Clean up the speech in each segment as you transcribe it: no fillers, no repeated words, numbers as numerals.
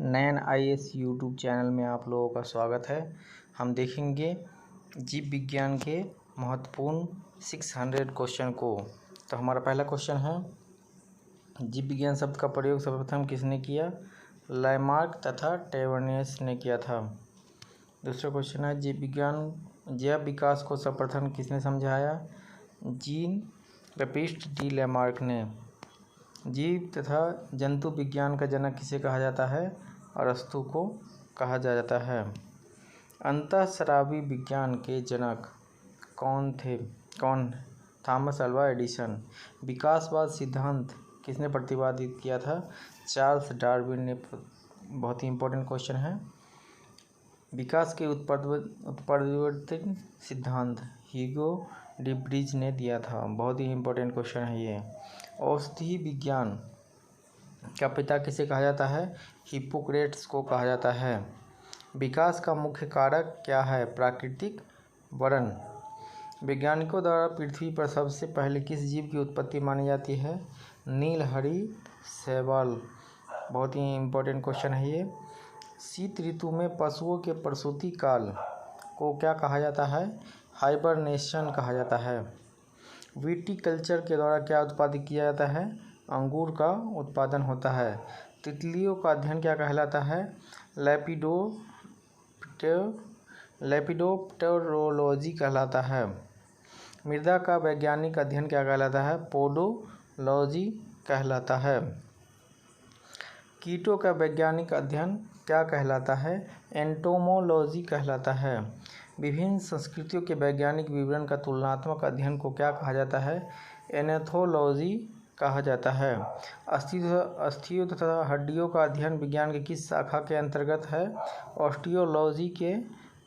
नैन IAS YouTube channel में आप लोगों का स्वागत है। हम देखेंगे जीव विज्ञान के महत्वपूर्ण 600 क्वेश्चन को। तो हमारा पहला क्वेश्चन है, जीव विज्ञान शब्द का प्रयोग सर्वप्रथम किसने किया? लैमार्क तथा टेवर्नियस ने किया था। दूसरा क्वेश्चन है, जैव विकास को सर्वप्रथम किसने समझाया? जीन बैप्टिस्ट डी लैमार्क ने। जीव तथा जंतु विज्ञान का जनक किसे कहा जाता है? अरस्तु को कहा जाता है। अंतःस्रावी विज्ञान के जनक कौन थे? Thomas Alva Edison. विकासवाद सिद्धांत किसने प्रतिपादित किया था? चार्ल्स डार्विन ने। बहुत ही इंपॉर्टेंट क्वेश्चन है। विकास के उत्परिवर्तन सिद्धांत ह्यूगो डिब्रीज ने दिया था। बहुत ही इंपॉर्टेंट क्वेश्चन है ये। औषधि विज्ञान का पिता किसे कहा जाता है? हिप्पोक्रेट्स को कहा जाता है। विकास का मुख्य कारक क्या है? प्राकृतिक वरण। वैज्ञानिकों द्वारा पृथ्वी पर सबसे पहले किस जीव की उत्पत्ति मानी जाती है? नीलहरी शैवाल। बहुत ही इंपॉर्टेंट क्वेश्चन है ये। शीत ऋतु में पशुओं के प्रसूति काल को क्या कहा जाता है? हाइबरनेशन कहा जाता है। विटीकल्चर के द्वारा क्या उत्पादित किया जाता है? अंगूर का उत्पादन होता है। तितलियों का अध्ययन क्या कहलाता है? लेपिडोप्टेरोलॉजी कहलाता है। मृदा का वैज्ञानिक अध्ययन क्या कहलाता है? पोडोलॉजी कहलाता है। कीटों का वैज्ञानिक अध्ययन क्या कहलाता है? एंटोमोलॉजी कहलाता है। विभिन्न संस्कृतियों के वैज्ञानिक विवरण का तुलनात्मक अध्ययन को क्या कहा जाता है? एनथोलॉजी कहा जाता है। अस्थियों तथा हड्डियों का अध्ययन विज्ञान की किस शाखा के अंतर्गत है? ऑस्टियोलॉजी के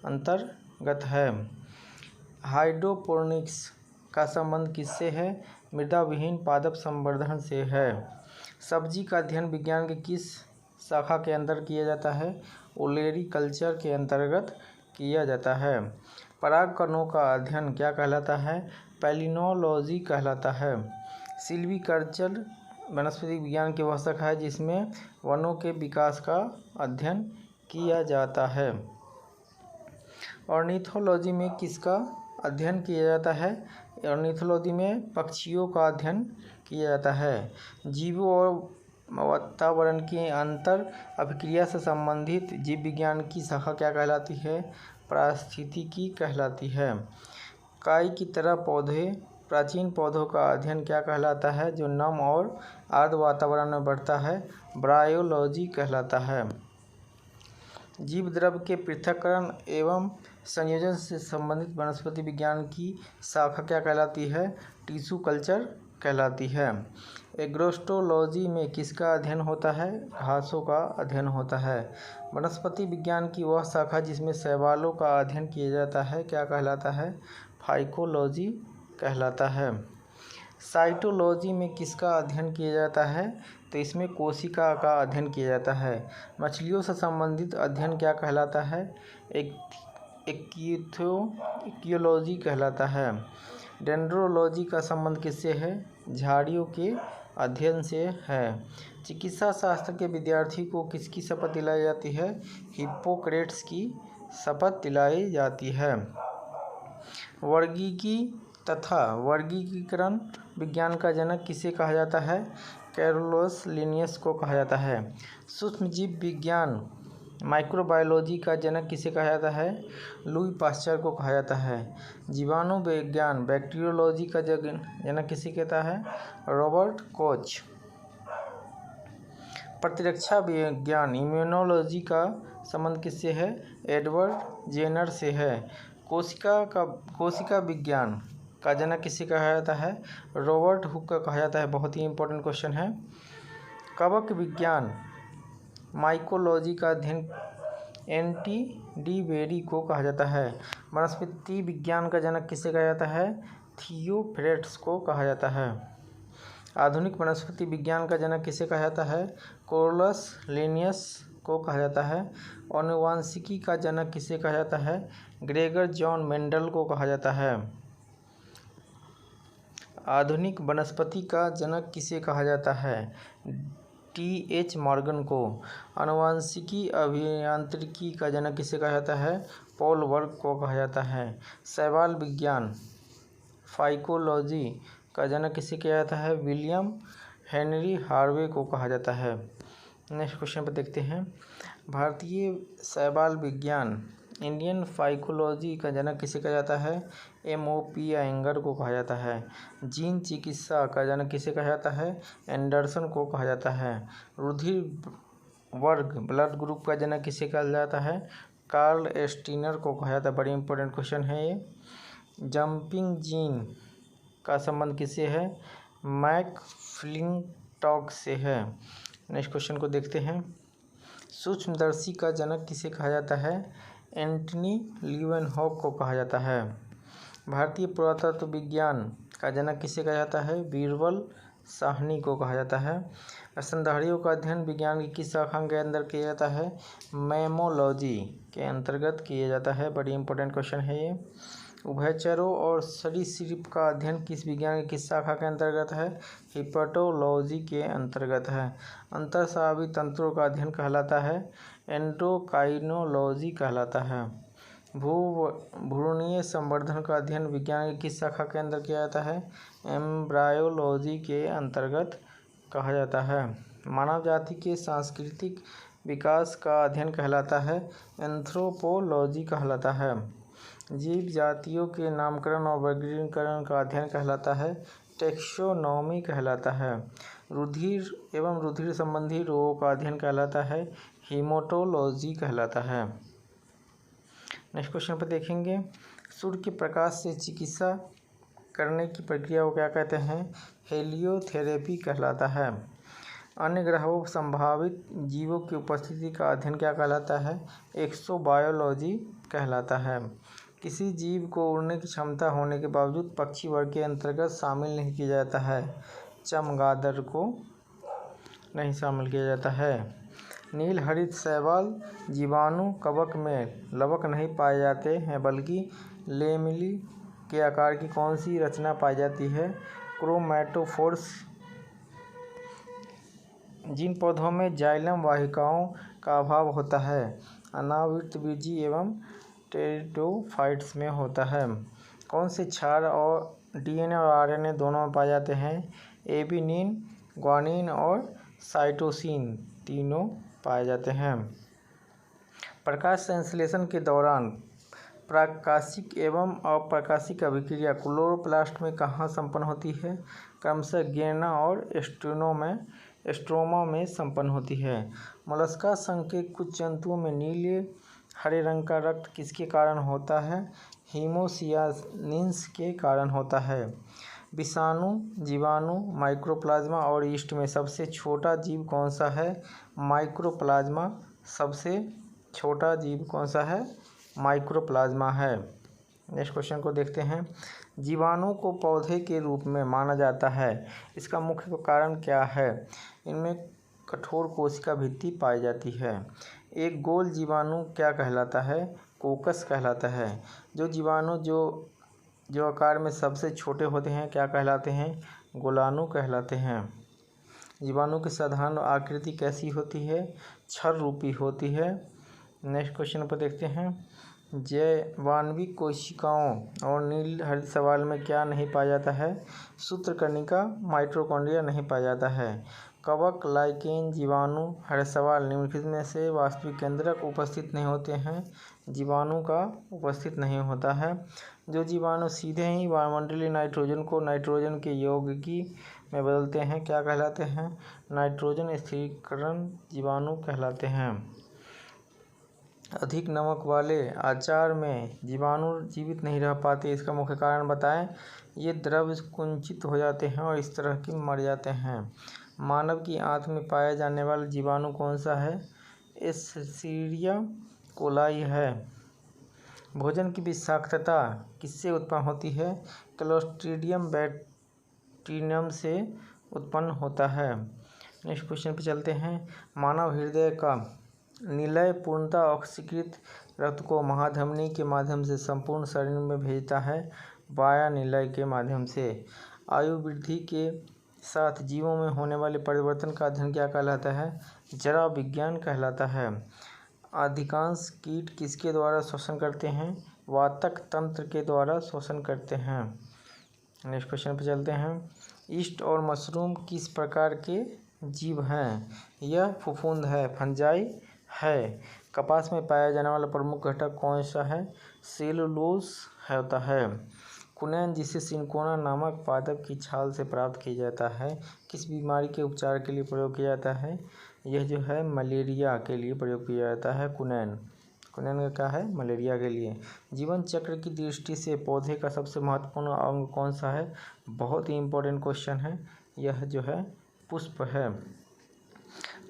अंतर्गत है। हाइड्रोपोनिक्स का संबंध किससे है? मृदा विहीन पादप संवर्धन से है। सब्जी का अध्ययन विज्ञान के किस शाखा के अंदर किया जाता है? ओलेरीकल्चर के अंतर्गत किया जाता है। परागकणों का अध्ययन क्या कहलाता है? पैलिनोलॉजी कहलाता है। सिल्वीकल्चर वनस्पति विज्ञान की वह शाखा है जिसमें वनों के विकास का अध्ययन किया जाता है। ऑर्निथोलॉजी में किसका अध्ययन किया जाता है? ऑर्निथोलॉजी में पक्षियों का अध्ययन किया जाता है। जीवों और वातावरण की अंतर अभिक्रिया से संबंधित जीव विज्ञान की शाखा क्या कहलाती है? पारिस्थितिकी कहलाती है। काई की तरह प्राचीन पौधों का अध्ययन क्या कहलाता है? जो नम और आर्द्र वातावरण में बढ़ता है, ब्रायोलॉजी कहलाता है। जीव द्रव्य के पृथक्करण एवं संयोजन से संबंधित वनस्पति विज्ञान की शाखा क्या कहलाती है? टिश्यू कल्चर कहलाती है। एग्रोस्टोलॉजी में किसका अध्ययन होता है? घासों का अध्ययन होता है। वनस्पति विज्ञान की वह शाखा जिसमें शैवालों का अध्ययन किया जाता है क्या कहलाता है? फाइकोलॉजी कहलाता है। साइटोलॉजी में किसका अध्ययन किया जाता है? तो इसमें कोशिका का अध्ययन किया जाता है। मछलियों से संबंधित अध्ययन क्या कहलाता है? इक्थियोलॉजी कहलाता है। डेंड्रोलॉजी का संबंध किससे है? झाड़ियों के अध्ययन से है। चिकित्सा शास्त्र के विद्यार्थी को किसकी शपथ दिलाई जाती है? हिप्पोक्रेट्स की शपथ दिलाई जाती है। वर्गीकी तथा वर्गीकरण विज्ञान का जनक किसे कहा जाता है? कैरोलस लिनियस को कहा जाता है। सूक्ष्म जीव विज्ञान माइक्रोबायोलॉजी का जनक किसे कहा जाता है? लुई पाश्चर को कहा जाता है। जीवाणु विज्ञान बैक्टीरियोलॉजी का जनक किसे कहता है? Robert Koch. प्रतिरक्षा विज्ञान इम्यूनोलॉजी का संबंध किससे है? एडवर्ड जेनर से है। कोशिका विज्ञान का जनक किसे कहा जाता है? रॉबर्ट हुक का कहा जाता है। बहुत ही इंपॉर्टेंट क्वेश्चन है। कवक विज्ञान माइकोलॉजी का अध्ययन एंटी डी बेरी को कहा जाता है। वनस्पति विज्ञान का जनक किसे कहा जाता है? थियोफ्रेट्स को कहा जाता है। आधुनिक वनस्पति विज्ञान का जनक किसे कहा जाता है? कैरोलस लिनियस को कहा जाता है। आनुवांशिकी का जनक किसे कहा जाता है? ग्रेगर जॉन मेंडल को कहा जाता है। आधुनिक वनस्पति का जनक किसे कहा जाता है? T.H. मॉर्गन को। आनुवंशिकी अभियांत्रिकी का जनक किसे कहा जाता है? पॉल वर्क को कहा जाता है। शैवाल विज्ञान फाइकोलॉजी का जनक किसे कहा जाता है? विलियम हेनरी हार्वे को कहा जाता है। नेक्स्ट क्वेश्चन पर देखते हैं। भारतीय शैवाल विज्ञान इंडियन फाइकोलॉजी का जनक किसे कहा जाता है? M.O.P. अयंगर को कहा जाता है। जीन चिकित्सा का जनक किसे कहा जाता है? एंडरसन को कहा जाता है। रुधिर वर्ग ब्लड ग्रुप का जनक किसे कहा जाता है? कार्ल एस्टीनर को कहा जाता है। बड़ी इंपॉर्टेंट क्वेश्चन है ये। जंपिंग जीन का संबंध किससे है? मैकफ्लिंटॉक से है। नेक्स्ट क्वेश्चन को देखते हैं। सूक्ष्मदर्शी का जनक किसे कहा जाता है? एंटनी लीवेनहॉक को कहा जाता है। भारतीय पुरातत्व विज्ञान का जनक किसे कहा जाता है? बीरबल साहनी को कहा जाता है। स्तनधारियों का अध्ययन विज्ञान की किस शाखा के अंदर किया जाता है? मैमोलॉजी के अंतर्गत किया जाता है। बड़ी इंपॉर्टेंट क्वेश्चन है ये। उभयचरों और सरीसृप का अध्ययन किस विज्ञान की किस शाखा के अंतर्गत है? हिपेटोलॉजी के अंतर्गत है। अंतरस्रावी तंत्रों का अध्ययन कहलाता है? एंडोक्राइनोलॉजी कहलाता है। भ्रूणीय संवर्धन का अध्ययन विज्ञान की किस शाखा के अंदर किया जाता है? एम्ब्रायोलॉजी के अंतर्गत कहा जाता है। मानव जाति के सांस्कृतिक विकास का अध्ययन कहलाता है? एंथ्रोपोलॉजी कहलाता है। जीव जातियों के नामकरण और वर्गीकरण का अध्ययन कहलाता है? टेक्सोनॉमी कहलाता है। रुधिर एवं रुधिर संबंधी रोगों का अध्ययन कहलाता है? हीमोटोलॉजी कहलाता है। नेक्स्ट क्वेश्चन पर देखेंगे। सूर्य के प्रकाश से चिकित्सा करने की प्रक्रिया को क्या कहते हैं? हेलियोथेरेपी कहलाता है। अन्य ग्रहों संभावित जीवों की उपस्थिति का अध्ययन क्या कहलाता है? एक्सोबायोलॉजी कहलाता है। किसी जीव को उड़ने की क्षमता होने के बावजूद पक्षी वर्ग के अंतर्गत शामिल नहीं किया जाता है? चमगादड़ को नहीं शामिल किया जाता है। नील हरित शैवाल जीवाणु कवक में लवक नहीं पाए जाते हैं बल्कि लेमिली के आकार की कौन सी रचना पाई जाती है? क्रोमैटोफोर्स। जिन पौधों में जाइलम वाहिकाओं का अभाव होता है अनावृतबीजी एवं टेरिडोफाइट्स में होता है। कौन से क्षार और DNA और RNA दोनों में पाए जाते हैं? एबिनिन, ग्वानिन और साइटोसिन तीनों पाए जाते हैं। प्रकाश संश्लेषण के दौरान प्राकाशिक एवं अप्रकाशिक अभिक्रिया क्लोरोप्लास्ट में कहाँ संपन्न होती है? क्रमशः गिरना और स्ट्रोमा में संपन्न होती है। मोलस्का संघ के कुछ जंतुओं में नीले हरे रंग का रक्त किसके कारण होता है? हीमोसियानिन्स के कारण होता है। विषाणु, जीवाणु, माइक्रोप्लाज्मा और यीस्ट में सबसे छोटा जीव कौन सा है? माइक्रोप्लाज्मा। सबसे छोटा जीव कौन सा है? माइक्रोप्लाज्मा है। नेक्स्ट क्वेश्चन को देखते हैं। जीवाणु को पौधे के रूप में माना जाता है, इसका मुख्य कारण क्या है? इनमें कठोर कोशिका भित्ति पाई जाती है। एक गोल जीवाणु क्या कहलाता है? कोकस कहलाता है। जो जीवाणु जो आकार में सबसे छोटे होते हैं क्या कहलाते हैं? गोलाणु कहलाते हैं। जीवाणु की साधारण आकृति कैसी होती है? छर रूपी होती है। नेक्स्ट क्वेश्चन पर देखते हैं। जैवाणविक कोशिकाओं और नील हरित शैवाल में क्या नहीं पाया जाता है? सूत्रकर्णिका, माइटोकॉन्ड्रिया नहीं पाया जाता है। कवक, लाइकेन, जीवाणु, हरित शैवाल निम्नलिखित में से वास्तविक केंद्रक उपस्थित नहीं होते हैं? जीवाणु का उपस्थित नहीं होता है। जो जीवाणु सीधे ही वायुमंडलीय नाइट्रोजन को नाइट्रोजन के यौगिकी में बदलते हैं क्या कहलाते हैं? नाइट्रोजन स्थिरीकरण जीवाणु कहलाते हैं। अधिक नमक वाले आचार में जीवाणु जीवित नहीं रह पाते, इसका मुख्य कारण बताएं। ये द्रव कुंचित हो जाते हैं और इस तरह की मर जाते हैं। मानव की आंत में पाया जाने वाला जीवाणु कौन सा है? एस्चेरिचिया कोलाई है। भोजन की विषाक्तता किससे उत्पन्न होती है? क्लोस्ट्रीडियम बैक्टीरियम से उत्पन्न होता है। नेक्स्ट क्वेश्चन पे चलते हैं। मानव हृदय का निलय पूर्णतः ऑक्सीकृत रक्त को महाधमनी के माध्यम से संपूर्ण शरीर में भेजता है वाया निलय के माध्यम से। आयु वृद्धि के साथ जीवों में होने वाले परिवर्तन का अध्ययन क्या कहलाता है? जरा विज्ञान कहलाता है। अधिकांश कीट किसके द्वारा श्वसन करते हैं? वातक तंत्र के द्वारा श्वसन करते हैं। नेक्स्ट क्वेश्चन पे चलते हैं। ईस्ट और मशरूम किस प्रकार के जीव हैं? यह फफूंद है, फंजाई है। कपास में पाया जाने वाला प्रमुख घटक कौन सा है? सेलुलोज होता है। कुनैन, जिसे सिनकोना नामक पादप की छाल से प्राप्त किया जाता है, किस बीमारी के उपचार के लिए प्रयोग किया जाता है? यह जो है मलेरिया के लिए प्रयोग किया जाता है कुनैन। कुनैन का क्या है? मलेरिया के लिए। जीवन चक्र की दृष्टि से पौधे का सबसे महत्वपूर्ण अंग कौन सा है? बहुत ही इम्पोर्टेंट क्वेश्चन है। यह जो है पुष्प है।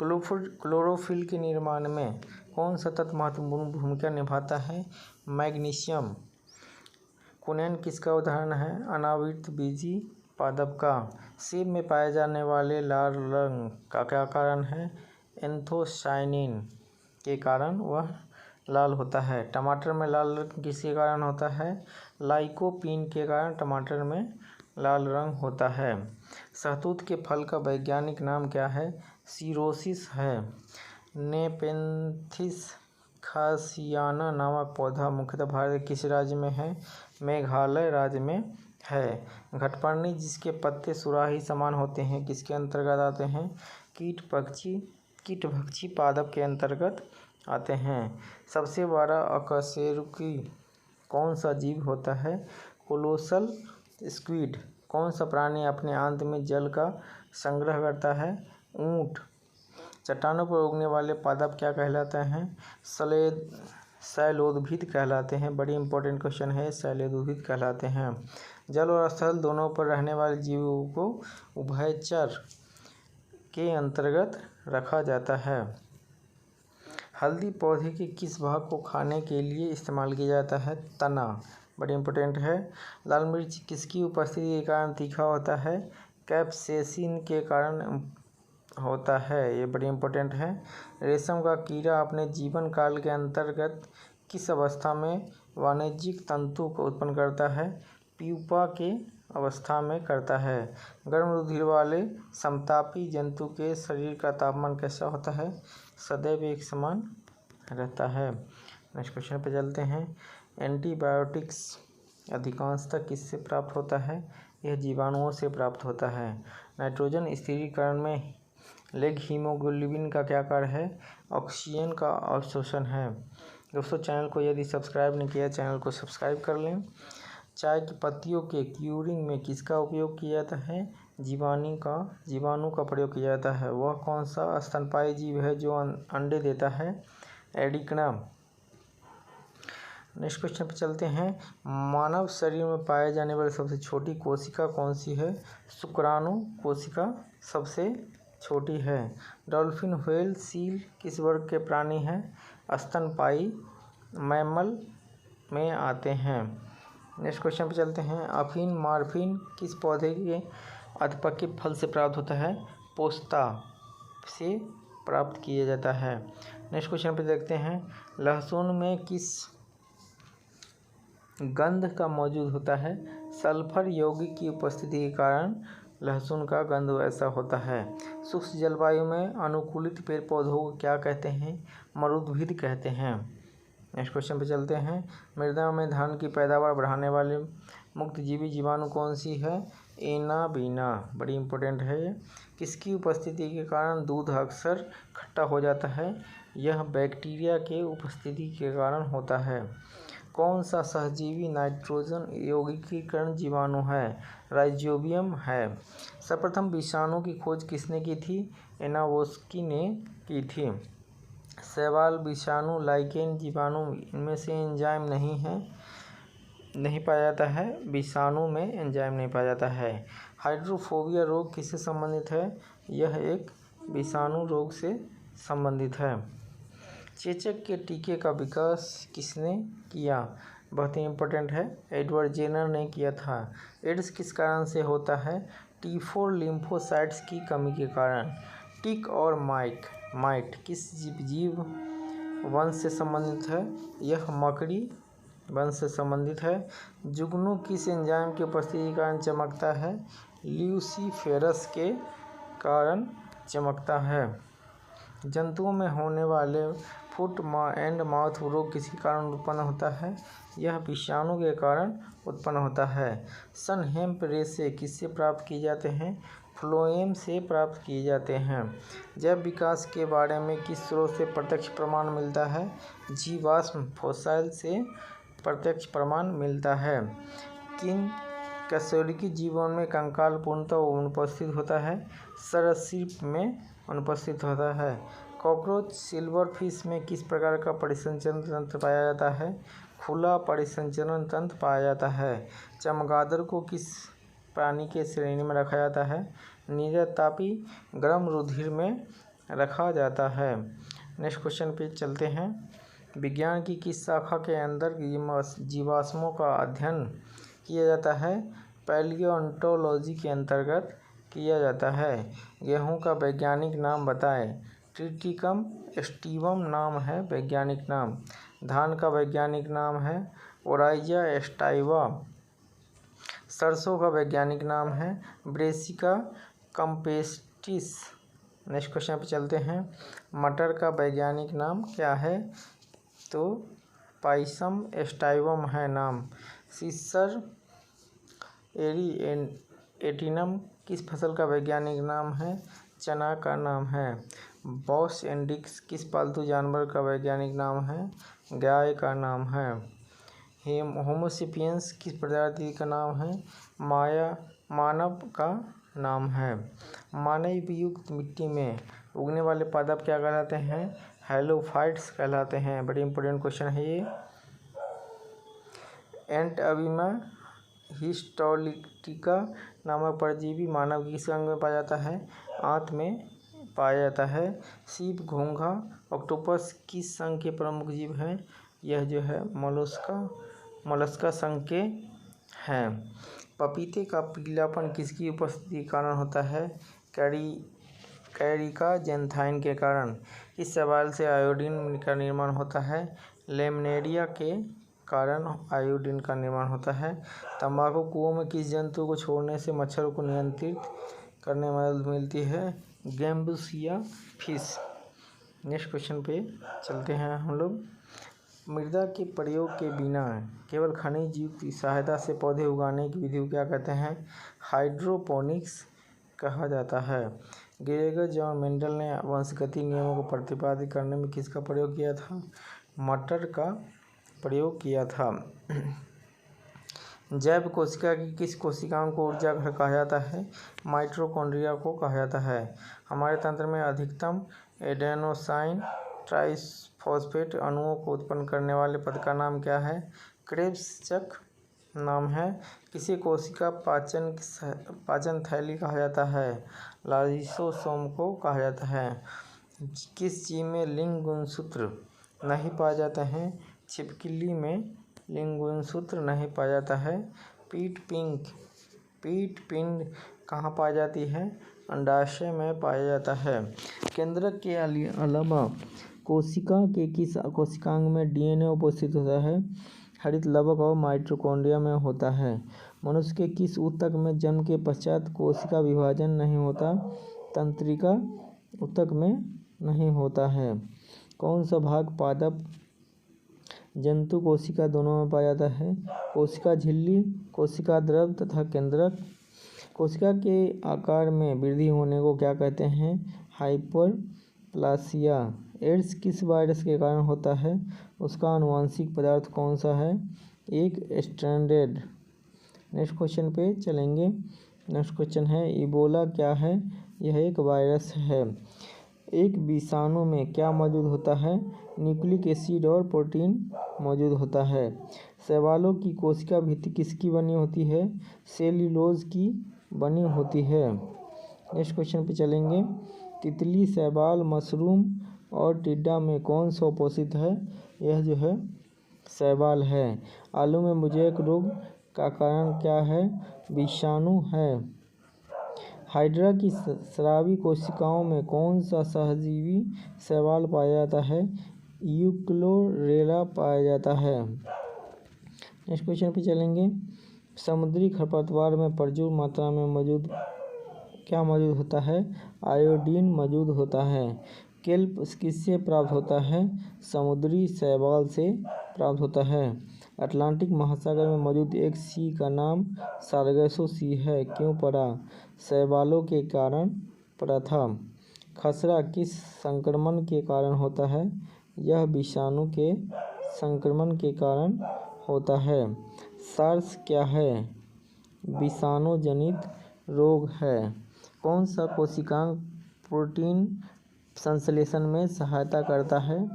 क्लोरोफिल के निर्माण में कौन सा तत्व महत्वपूर्ण भूमिका निभाता है? मैग्नीशियम। कुनैन किसका उदाहरण है? अनावृत बीजी पादप का। सेब में पाए जाने वाले लाल रंग का क्या कारण है? एंथोसायनिन के कारण वह लाल होता है। टमाटर में लाल रंग किसके कारण होता है? लाइकोपीन के कारण टमाटर में लाल रंग होता है। शहतूत के फल का वैज्ञानिक नाम क्या है? सीरोसिस है। नेपेंथिस खासियाना नामक पौधा मुख्यतः भारत के किस राज्य में है? मेघालय राज्य में है। घटपर्णी, जिसके पत्ते सुराही समान होते हैं, किसके अंतर्गत आते हैं? कीटभक्षी पादप के अंतर्गत आते हैं। सबसे बड़ा अकशेरुकी कौन सा जीव होता है? Colossal squid. कौन सा प्राणी अपने आंत में जल का संग्रह करता है? ऊंट। चट्टानों पर उगने वाले पादप क्या कहलाते हैं? शैलोद्भिद कहलाते हैं। बड़ी इंपॉर्टेंट क्वेश्चन है, शैलोद्भिद कहलाते हैं। जल और स्थल दोनों पर रहने वाले जीवों को उभयचर के अंतर्गत रखा जाता है। हल्दी पौधे के किस भाग को खाने के लिए इस्तेमाल किया जाता है? तना। बड़ी इंपॉर्टेंट है। लाल मिर्च किसकी उपस्थिति के कारण तीखा होता है? कैप्सेसिन के कारण होता है। ये बड़ी इंपॉर्टेंट है। रेशम का कीड़ा अपने जीवन काल के अंतर्गत किस अवस्था में वाणिज्यिक तंतु को उत्पन्न करता है? प्यूपा के अवस्था में करता है। गर्म रुधिर वाले समतापी जंतु के शरीर का तापमान कैसा होता है? सदैव एक समान रहता है। नेक्स्ट क्वेश्चन पे चलते हैं। एंटीबायोटिक्स अधिकांशतः किससे प्राप्त होता है? यह जीवाणुओं से प्राप्त होता है। नाइट्रोजन स्थिरीकरण में लेग हीमोग्लोबिन का क्या कार्य है? ऑक्सीजन का अवशोषण है। दोस्तों, चैनल को यदि सब्सक्राइब नहीं किया, चैनल को सब्सक्राइब कर लें। चाय की पत्तियों के क्यूरिंग में किसका उपयोग किया जाता है? जीवाणु का प्रयोग किया जाता है। वह कौन सा स्तनपायी जीव है जो अंडे देता है? एडिकना। नेक्स्ट क्वेश्चन पे चलते हैं। मानव शरीर में पाए जाने वाली सबसे छोटी कोशिका कौन सी है? शुक्राणु कोशिका सबसे छोटी है। डॉल्फिन, व्हेल, सील किस वर्ग के प्राणी हैं? स्तनपायी मैमल में आते हैं। नेक्स्ट क्वेश्चन पे चलते हैं। अफीन मार्फिन किस पौधे के अधपके फल से प्राप्त होता है? पोस्ता से प्राप्त किया जाता है। नेक्स्ट क्वेश्चन पे देखते हैं। लहसुन में किस गंध का मौजूद होता है? सल्फर यौगिक की उपस्थिति के कारण लहसुन का गंध वैसा होता है। शुष्क जलवायु में अनुकूलित पेड़ पौधों को क्या कहते हैं? मरुद्भिद कहते हैं। नेक्स्ट क्वेश्चन पे चलते हैं। मृदा में धान की पैदावार बढ़ाने वाले मुक्तजीवी जीवाणु कौन सी है? एनाबीना। बड़ी इंपॉर्टेंट है ये। किसकी उपस्थिति के कारण दूध अक्सर खट्टा हो जाता है? यह बैक्टीरिया के उपस्थिति के कारण होता है। कौन सा सहजीवी नाइट्रोजन यौगिकीकरण जीवाणु है? राइजोबियम है। सर्वप्रथम विषाणु की खोज किसने की थी? एनावोस्की ने की थी। शैवाल, विषाणु, लाइकेन, जीवाणु, इनमें से एंजाइम नहीं पाया जाता है। विषाणु में एंजाइम नहीं पाया जाता है। हाइड्रोफोबिया रोग किससे संबंधित है? यह एक विषाणु रोग से संबंधित है। चेचक के टीके का विकास किसने किया? बहुत ही इम्पोर्टेंट है, एडवर्ड जेनर ने किया था। एड्स किस कारण से होता है? T4 लिम्फोसाइट्स की कमी के कारण। टिक और माइट किस जीव वंश से संबंधित है? यह मकड़ी वंश से संबंधित है। जुगनू किस एंजाइम की उपस्थिति के कारण चमकता है? ल्यूसीफेरस के कारण चमकता है। जंतुओं में होने वाले फुट एंड माउथ रोग किसी कारण उत्पन्न होता है? यह विषाणु के कारण उत्पन्न होता है। सन हेम्प रेशे किससे प्राप्त किए जाते हैं? फ्लोएम से प्राप्त किए जाते हैं। जैव विकास के बारे में किस स्रोत से प्रत्यक्ष प्रमाण मिलता है? जीवाश्म फॉसिल से प्रत्यक्ष प्रमाण मिलता है। किन कशेरुकी जीवों में कंकाल पूर्णतः अनुपस्थित होता है? सरीसृप में अनुपस्थित होता है। कॉकरोच सिल्वरफिश में किस प्रकार का परिसंचरण तंत्र पाया जाता है? खुला परिसंचरण तंत्र पाया जाता है। चमगादड़ को किस प्राणी के श्रेणी में रखा जाता है? निरतापी गर्म रुधिर में रखा जाता है। नेक्स्ट क्वेश्चन पे चलते हैं। विज्ञान की किस शाखा के अंदर जीवाश्मों का अध्ययन किया जाता है? पैलियोंटोलॉजी के अंतर्गत किया जाता है। गेहूं का वैज्ञानिक नाम बताएं। ट्रिटिकम एस्टिवम नाम है वैज्ञानिक नाम। धान का वैज्ञानिक नाम है ओराइजा एस्टाइवा। सरसों का वैज्ञानिक नाम है ब्रेसिका कंपेस्टिस। नेक्स्ट क्वेश्चन पे चलते हैं। मटर का वैज्ञानिक नाम क्या है? तो पाइसम एस्टाइवम है नाम। सीसर एटिनम किस फसल का वैज्ञानिक नाम है? चना का नाम है। बॉस इंडिक्स किस पालतू जानवर का वैज्ञानिक नाम है? गाय का नाम है। होमोसेपियंस किस प्रजाति का नाम है? मानव का नाम है। मानवयुक्त मिट्टी में उगने वाले पादप क्या कहलाते हैं? हैलोफाइट्स कहलाते हैं। बड़ी इंपॉर्टेंट क्वेश्चन है ये। एंटअबीमा हिस्टोलिटिका नामक परजीवी मानव के किस अंग में पाया जाता है? आंत में पाया जाता है। सीप, घोंघा, ऑक्टोपस किस संघ के प्रमुख जीव हैं? यह जो है मोलस्का संघ के हैं। पपीते का पीलापन किसकी उपस्थिति के कारण होता है? कैरिका ज़ैंथाइन के कारण। इस शैवाल से आयोडीन का निर्माण होता है। लेमनेरिया के कारण आयोडीन का निर्माण होता है। तंबाकू कुओं में किस जंतु को छोड़ने से मच्छरों को नियंत्रित करने में मदद मिलती है? गैम्बुसिया फिश। नेक्स्ट क्वेश्चन पे चलते हैं हम लोग। मृदा के प्रयोग के बिना केवल खनिज युक्त की सहायता से पौधे उगाने की विधि को क्या कहते हैं? हाइड्रोपोनिक्स कहा जाता है। ग्रेगर जॉन मेंडल ने वंशगति नियमों को प्रतिपादित करने में किसका प्रयोग किया था? मटर का प्रयोग किया था। जैव कोशिका की किस कोशिकाओं को ऊर्जा घर कहा जाता है? माइटोकॉन्ड्रिया को कहा जाता है। हमारे तंत्र में अधिकतम एडेनोसाइन ट्राइफॉस्फेट अणुओं को उत्पन्न करने वाले पद का नाम क्या है? क्रेब्स चक नाम है। किसी कोशिका पाचन थैली कहा जाता है? लाइसोसोम को कहा जाता है। किस जीव में लिंग गुणसूत्र नहीं पाए जाते हैं? छिपकली में लिंग गुणसूत्र नहीं पाया जाता है। पीट पिंड कहाँ पाई जाती है? अंडाशय में पाया जाता है। केंद्रक के अलावा कोशिका के किस कोशिकांग में डीएनए उपस्थित होता है? हरित लवक और माइटोकॉन्ड्रिया में होता है। मनुष्य के किस ऊतक में जन्म के पश्चात कोशिका विभाजन नहीं होता? तंत्रिका ऊतक में नहीं होता है। कौन सा भाग पादप जंतु कोशिका दोनों में पाया जाता है? कोशिका झिल्ली, कोशिका द्रव तथा केंद्रक। कोशिका के आकार में वृद्धि होने को क्या कहते हैं? हाइपरप्लासिया। एड्स किस वायरस के कारण होता है? उसका आनुवंशिक पदार्थ कौन सा है? एक स्ट्रैंडेड। नेक्स्ट क्वेश्चन पे चलेंगे। नेक्स्ट क्वेश्चन है इबोला क्या है? यह एक वायरस है। एक विषाणु में क्या मौजूद होता है? न्यूक्लिक एसिड और प्रोटीन मौजूद होता है। शैवालों की कोशिका भित्ति किसकी बनी होती है? सेल्यूलोज की बनी होती है। नेक्स्ट क्वेश्चन पे चलेंगे। तितली, शैवाल, मशरूम और टिड्डा में कौन सा उपोषित है? यह जो है शैवाल है। आलू में मोज़ेक रोग का कारण क्या है? विषाणु है। हाइड्रा की स्रावी कोशिकाओं में कौन सा सहजीवी शैवाल पाया जाता है? यूक्लोरेला पाया जाता है। नेक्स्ट क्वेश्चन पे चलेंगे। समुद्री खरपतवार में प्रचुर मात्रा में क्या मौजूद होता है? आयोडीन मौजूद होता है। केल्प किससे प्राप्त होता है? समुद्री शैवाल से प्राप्त होता है। अटलांटिक महासागर में मौजूद एक सी का नाम सारगैसो सी है, क्यों पड़ा? शैवालों के कारण पड़ा था। खसरा किस संक्रमण के कारण होता है? यह विषाणु के संक्रमण के कारण होता है। सार्स क्या है? विषाणु जनित रोग है। कौन सा कोशिकांग प्रोटीन संश्लेषण में सहायता करता है?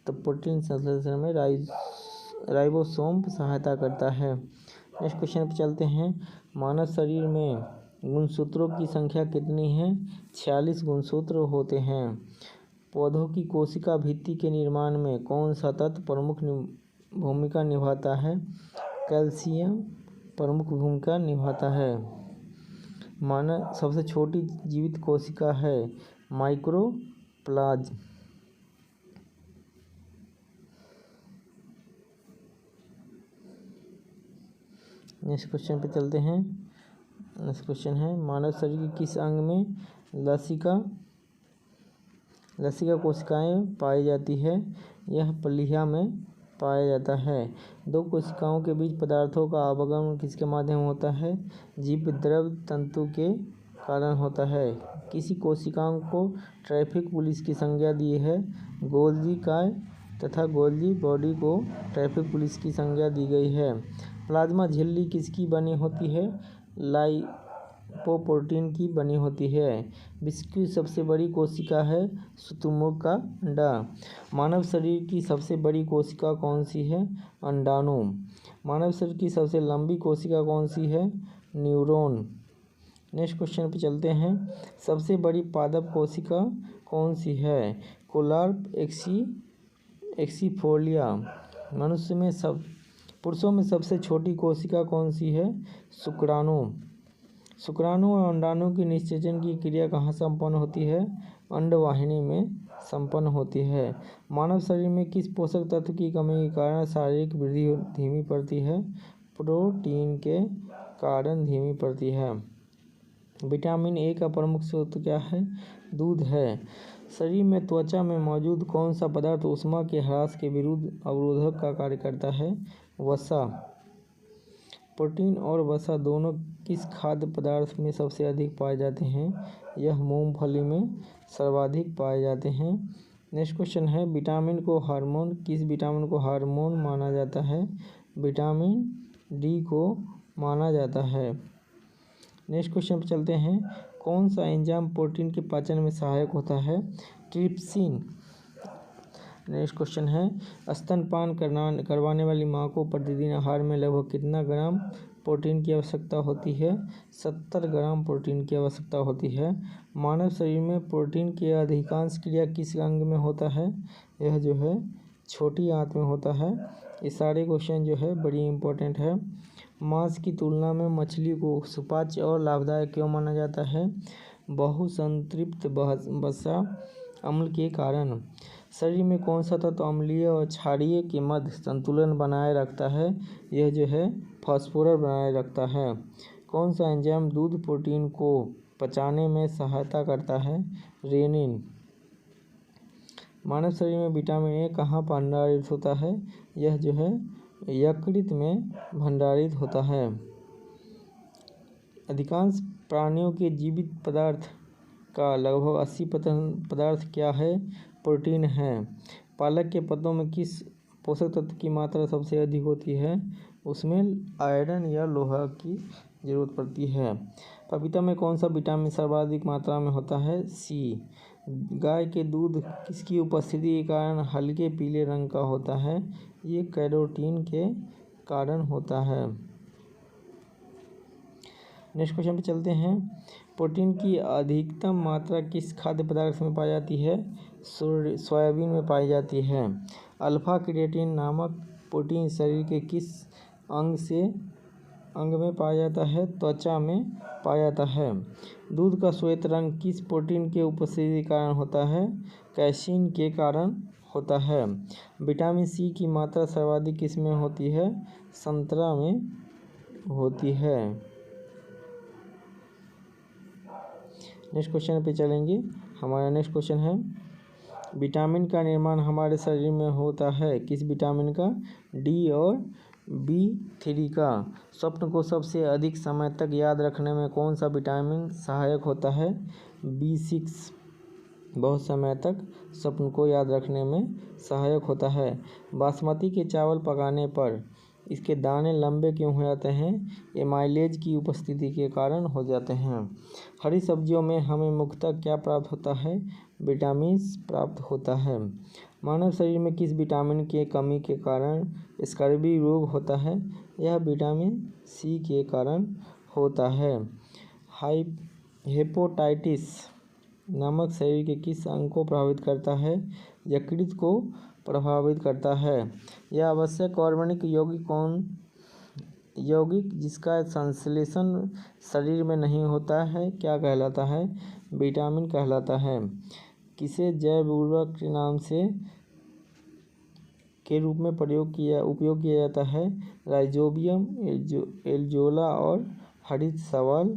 तो प्रोटीन संश्लेषण में राइबोसोम सहायता करता है। नेक्स्ट क्वेश्चन पे चलते हैं। मानव शरीर में गुणसूत्रों की संख्या कितनी है? 46 गुणसूत्र होते हैं। पौधों की कोशिका भित्ति के निर्माण में कौन सा तत्व प्रमुख भूमिका निभाता है? कैल्शियम प्रमुख भूमिका निभाता है। मानव सबसे छोटी जीवित कोशिका है माइक्रोप्लाज्म। नेक्स्ट क्वेश्चन पे चलते हैं। नेक्स्ट क्वेश्चन है, मानव शरीर के किस अंग में लसिका कोशिकाएं पाई जाती है? यह प्लीहा में पाया जाता है। दो कोशिकाओं के बीच पदार्थों का आवागमन किसके माध्यम होता है? जीव द्रव तंतु के कारण होता है। किसी कोशिकाओं को ट्रैफिक पुलिस की संज्ञा दी है? गोल्जी काय तथा गोल्जी बॉडी को ट्रैफिक पुलिस की संज्ञा दी गई है। प्लाज्मा झिल्ली किसकी बनी होती है? लाइपोप्रोटीन की बनी होती है। विश्व की सबसे बड़ी कोशिका है शुतुरमुर्ग का अंडा। मानव शरीर की सबसे बड़ी कोशिका कौन सी है? अंडाणु। मानव शरीर की सबसे लंबी कोशिका कौन सी है? न्यूरॉन। नेक्स्ट क्वेश्चन पे चलते हैं। सबसे बड़ी पादप कोशिका कौन सी है? कोलार्प एक्सीफोलिया। पुरुषों में सबसे छोटी कोशिका कौन सी है? शुक्राणु। शुक्राणु और अंडाणु की निषेचन की क्रिया कहाँ संपन्न होती है? अंडवाहिनी में संपन्न होती है। मानव शरीर में किस पोषक तत्व की कमी के कारण शारीरिक वृद्धि धीमी पड़ती है? प्रोटीन के कारण धीमी पड़ती है। विटामिन ए का प्रमुख स्रोत क्या है? दूध है। शरीर में त्वचा में मौजूद कौन सा पदार्थ ऊष्मा के ह्रास के विरुद्ध अवरोधक का कार्य करता है? वसा। प्रोटीन और वसा दोनों किस खाद्य पदार्थ में सबसे अधिक पाए जाते हैं? यह मूंगफली में सर्वाधिक पाए जाते हैं। नेक्स्ट क्वेश्चन है, किस विटामिन को हार्मोन माना जाता है? विटामिन डी को माना जाता है। नेक्स्ट क्वेश्चन पर चलते हैं। कौन सा एंजाइम प्रोटीन के पाचन में सहायक होता है? ट्रिप्सिन। नेक्स्ट क्वेश्चन है, स्तनपान करवाने वाली माँ को प्रतिदिन आहार में लगभग कितना ग्राम प्रोटीन की आवश्यकता होती है? 70 ग्राम प्रोटीन की आवश्यकता होती है। मानव शरीर में प्रोटीन की अधिकांश क्रिया किस अंग में होता है? यह जो है छोटी आंत में होता है। ये सारे क्वेश्चन जो है बड़ी इंपॉर्टेंट है। मांस की तुलना में मछली को सुपाच्य और लाभदायक क्यों माना जाता है? बहुसंतृप्त वसा अम्ल के कारण। शरीर में कौन सा तत्व अम्लीय और क्षारीय के मध्य संतुलन बनाए रखता है? यह जो है फास्फोरस बनाए रखता है। कौन सा एंजाइम दूध प्रोटीन को पचाने में सहायता करता है? रेनिन। मानव शरीर में विटामिन ए कहाँ भंडारित होता है? यह जो है यकृत में भंडारित होता है। अधिकांश प्राणियों के जीवित पदार्थ का लगभग 80% पदार्थ क्या है? प्रोटीन है। पालक के पत्तों में किस पोषक तत्व की मात्रा सबसे अधिक होती है? उसमें आयरन या लोहा की जरूरत पड़ती है। पपीता में कौन सा विटामिन सर्वाधिक मात्रा में होता है? सी। गाय के दूध किसकी उपस्थिति के कारण हल्के पीले रंग का होता है? ये कैरोटीन के कारण होता है। नेक्स्ट क्वेश्चन पे चलते हैं। प्रोटीन की अधिकतम मात्रा किस खाद्य पदार्थ में पाई जाती है? सोयाबीन में पाई जाती है। अल्फा क्रिएटिन नामक प्रोटीन शरीर के किस अंग में पाया जाता है? त्वचा में पाया जाता है। दूध का श्वेत रंग किस प्रोटीन के उपस्थिति के कारण होता है? कैसीन के कारण होता है। विटामिन सी की मात्रा सर्वाधिक किस में होती है? संतरा में होती है। नेक्स्ट क्वेश्चन पे चलेंगे। हमारा नेक्स्ट क्वेश्चन है, विटामिन का निर्माण हमारे शरीर में होता है किस विटामिन का? डी और B3 का। स्वप्न को सबसे अधिक समय तक याद रखने में कौन सा विटामिन सहायक होता है? B6 बहुत समय तक स्वप्न को याद रखने में सहायक होता है। बासमती के चावल पकाने पर इसके दाने लंबे क्यों हो जाते हैं? ये माइलेज की उपस्थिति के कारण हो जाते हैं। हरी सब्जियों में हमें मुख्यतः क्या प्राप्त होता है? विटामिन प्राप्त होता है। मानव शरीर में किस विटामिन के कमी के कारण स्कर्वी रोग होता है? यह विटामिन C के कारण होता है। हेपेटाइटिस नमक शरीर के किस अंग को प्रभावित करता है? यकृत को प्रभावित करता है। यह आवश्यक कार्बनिक यौगिक जिसका संश्लेषण शरीर में नहीं होता है क्या कहलाता है? विटामिन कहलाता है। किसे जैव उर्वरक के नाम से के रूप में उपयोग किया जाता है? राइजोबियम, एल्जोला और हरित शैवाल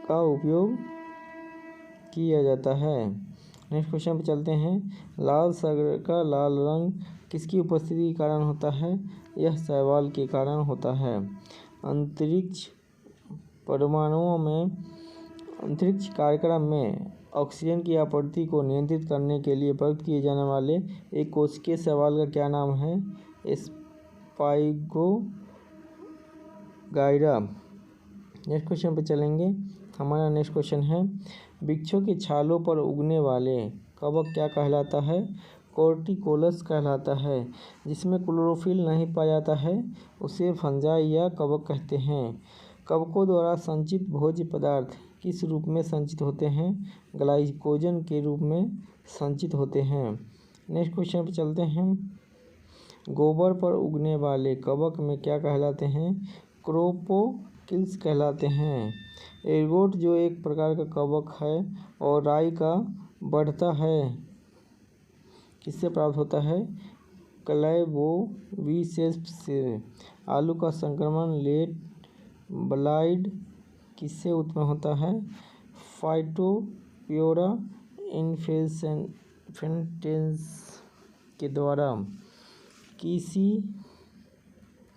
का उपयोग किया जाता है। नेक्स्ट क्वेश्चन पे चलते हैं। लाल सागर का लाल रंग किसकी उपस्थिति के कारण होता है? यह शैवाल के कारण होता है। अंतरिक्ष कार्यक्रम में ऑक्सीजन की आपूर्ति को नियंत्रित करने के लिए प्रयुक्त किए जाने वाले एक कोशिकीय शैवाल का क्या नाम है? स्पाइगोगाइरा। नेक्स्ट क्वेश्चन पे चलेंगे। हमारा नेक्स्ट क्वेश्चन है, वृक्षों के छालों पर उगने वाले कवक क्या कहलाता है? कोर्टिकोलस कहलाता है। जिसमें क्लोरोफिल नहीं पाया जाता है उसे फंजाई या कवक कहते हैं। कवकों द्वारा संचित भोज्य पदार्थ किस रूप में संचित होते हैं? ग्लाइकोजन के रूप में संचित होते हैं। नेक्स्ट क्वेश्चन पे चलते हैं। गोबर पर उगने वाले कवक में क्या कहलाते हैं? क्रोपोकिल्स कहलाते हैं। एर्गोट जो एक प्रकार का कवक है और राई का बढ़ता है किससे प्राप्त होता है? क्लैबोविसेप्स से। आलू का संक्रमण लेट ब्लाइट किससे उत्पन्न होता है? फाइटोप्थोरा इन्फेस्टेंस के द्वारा।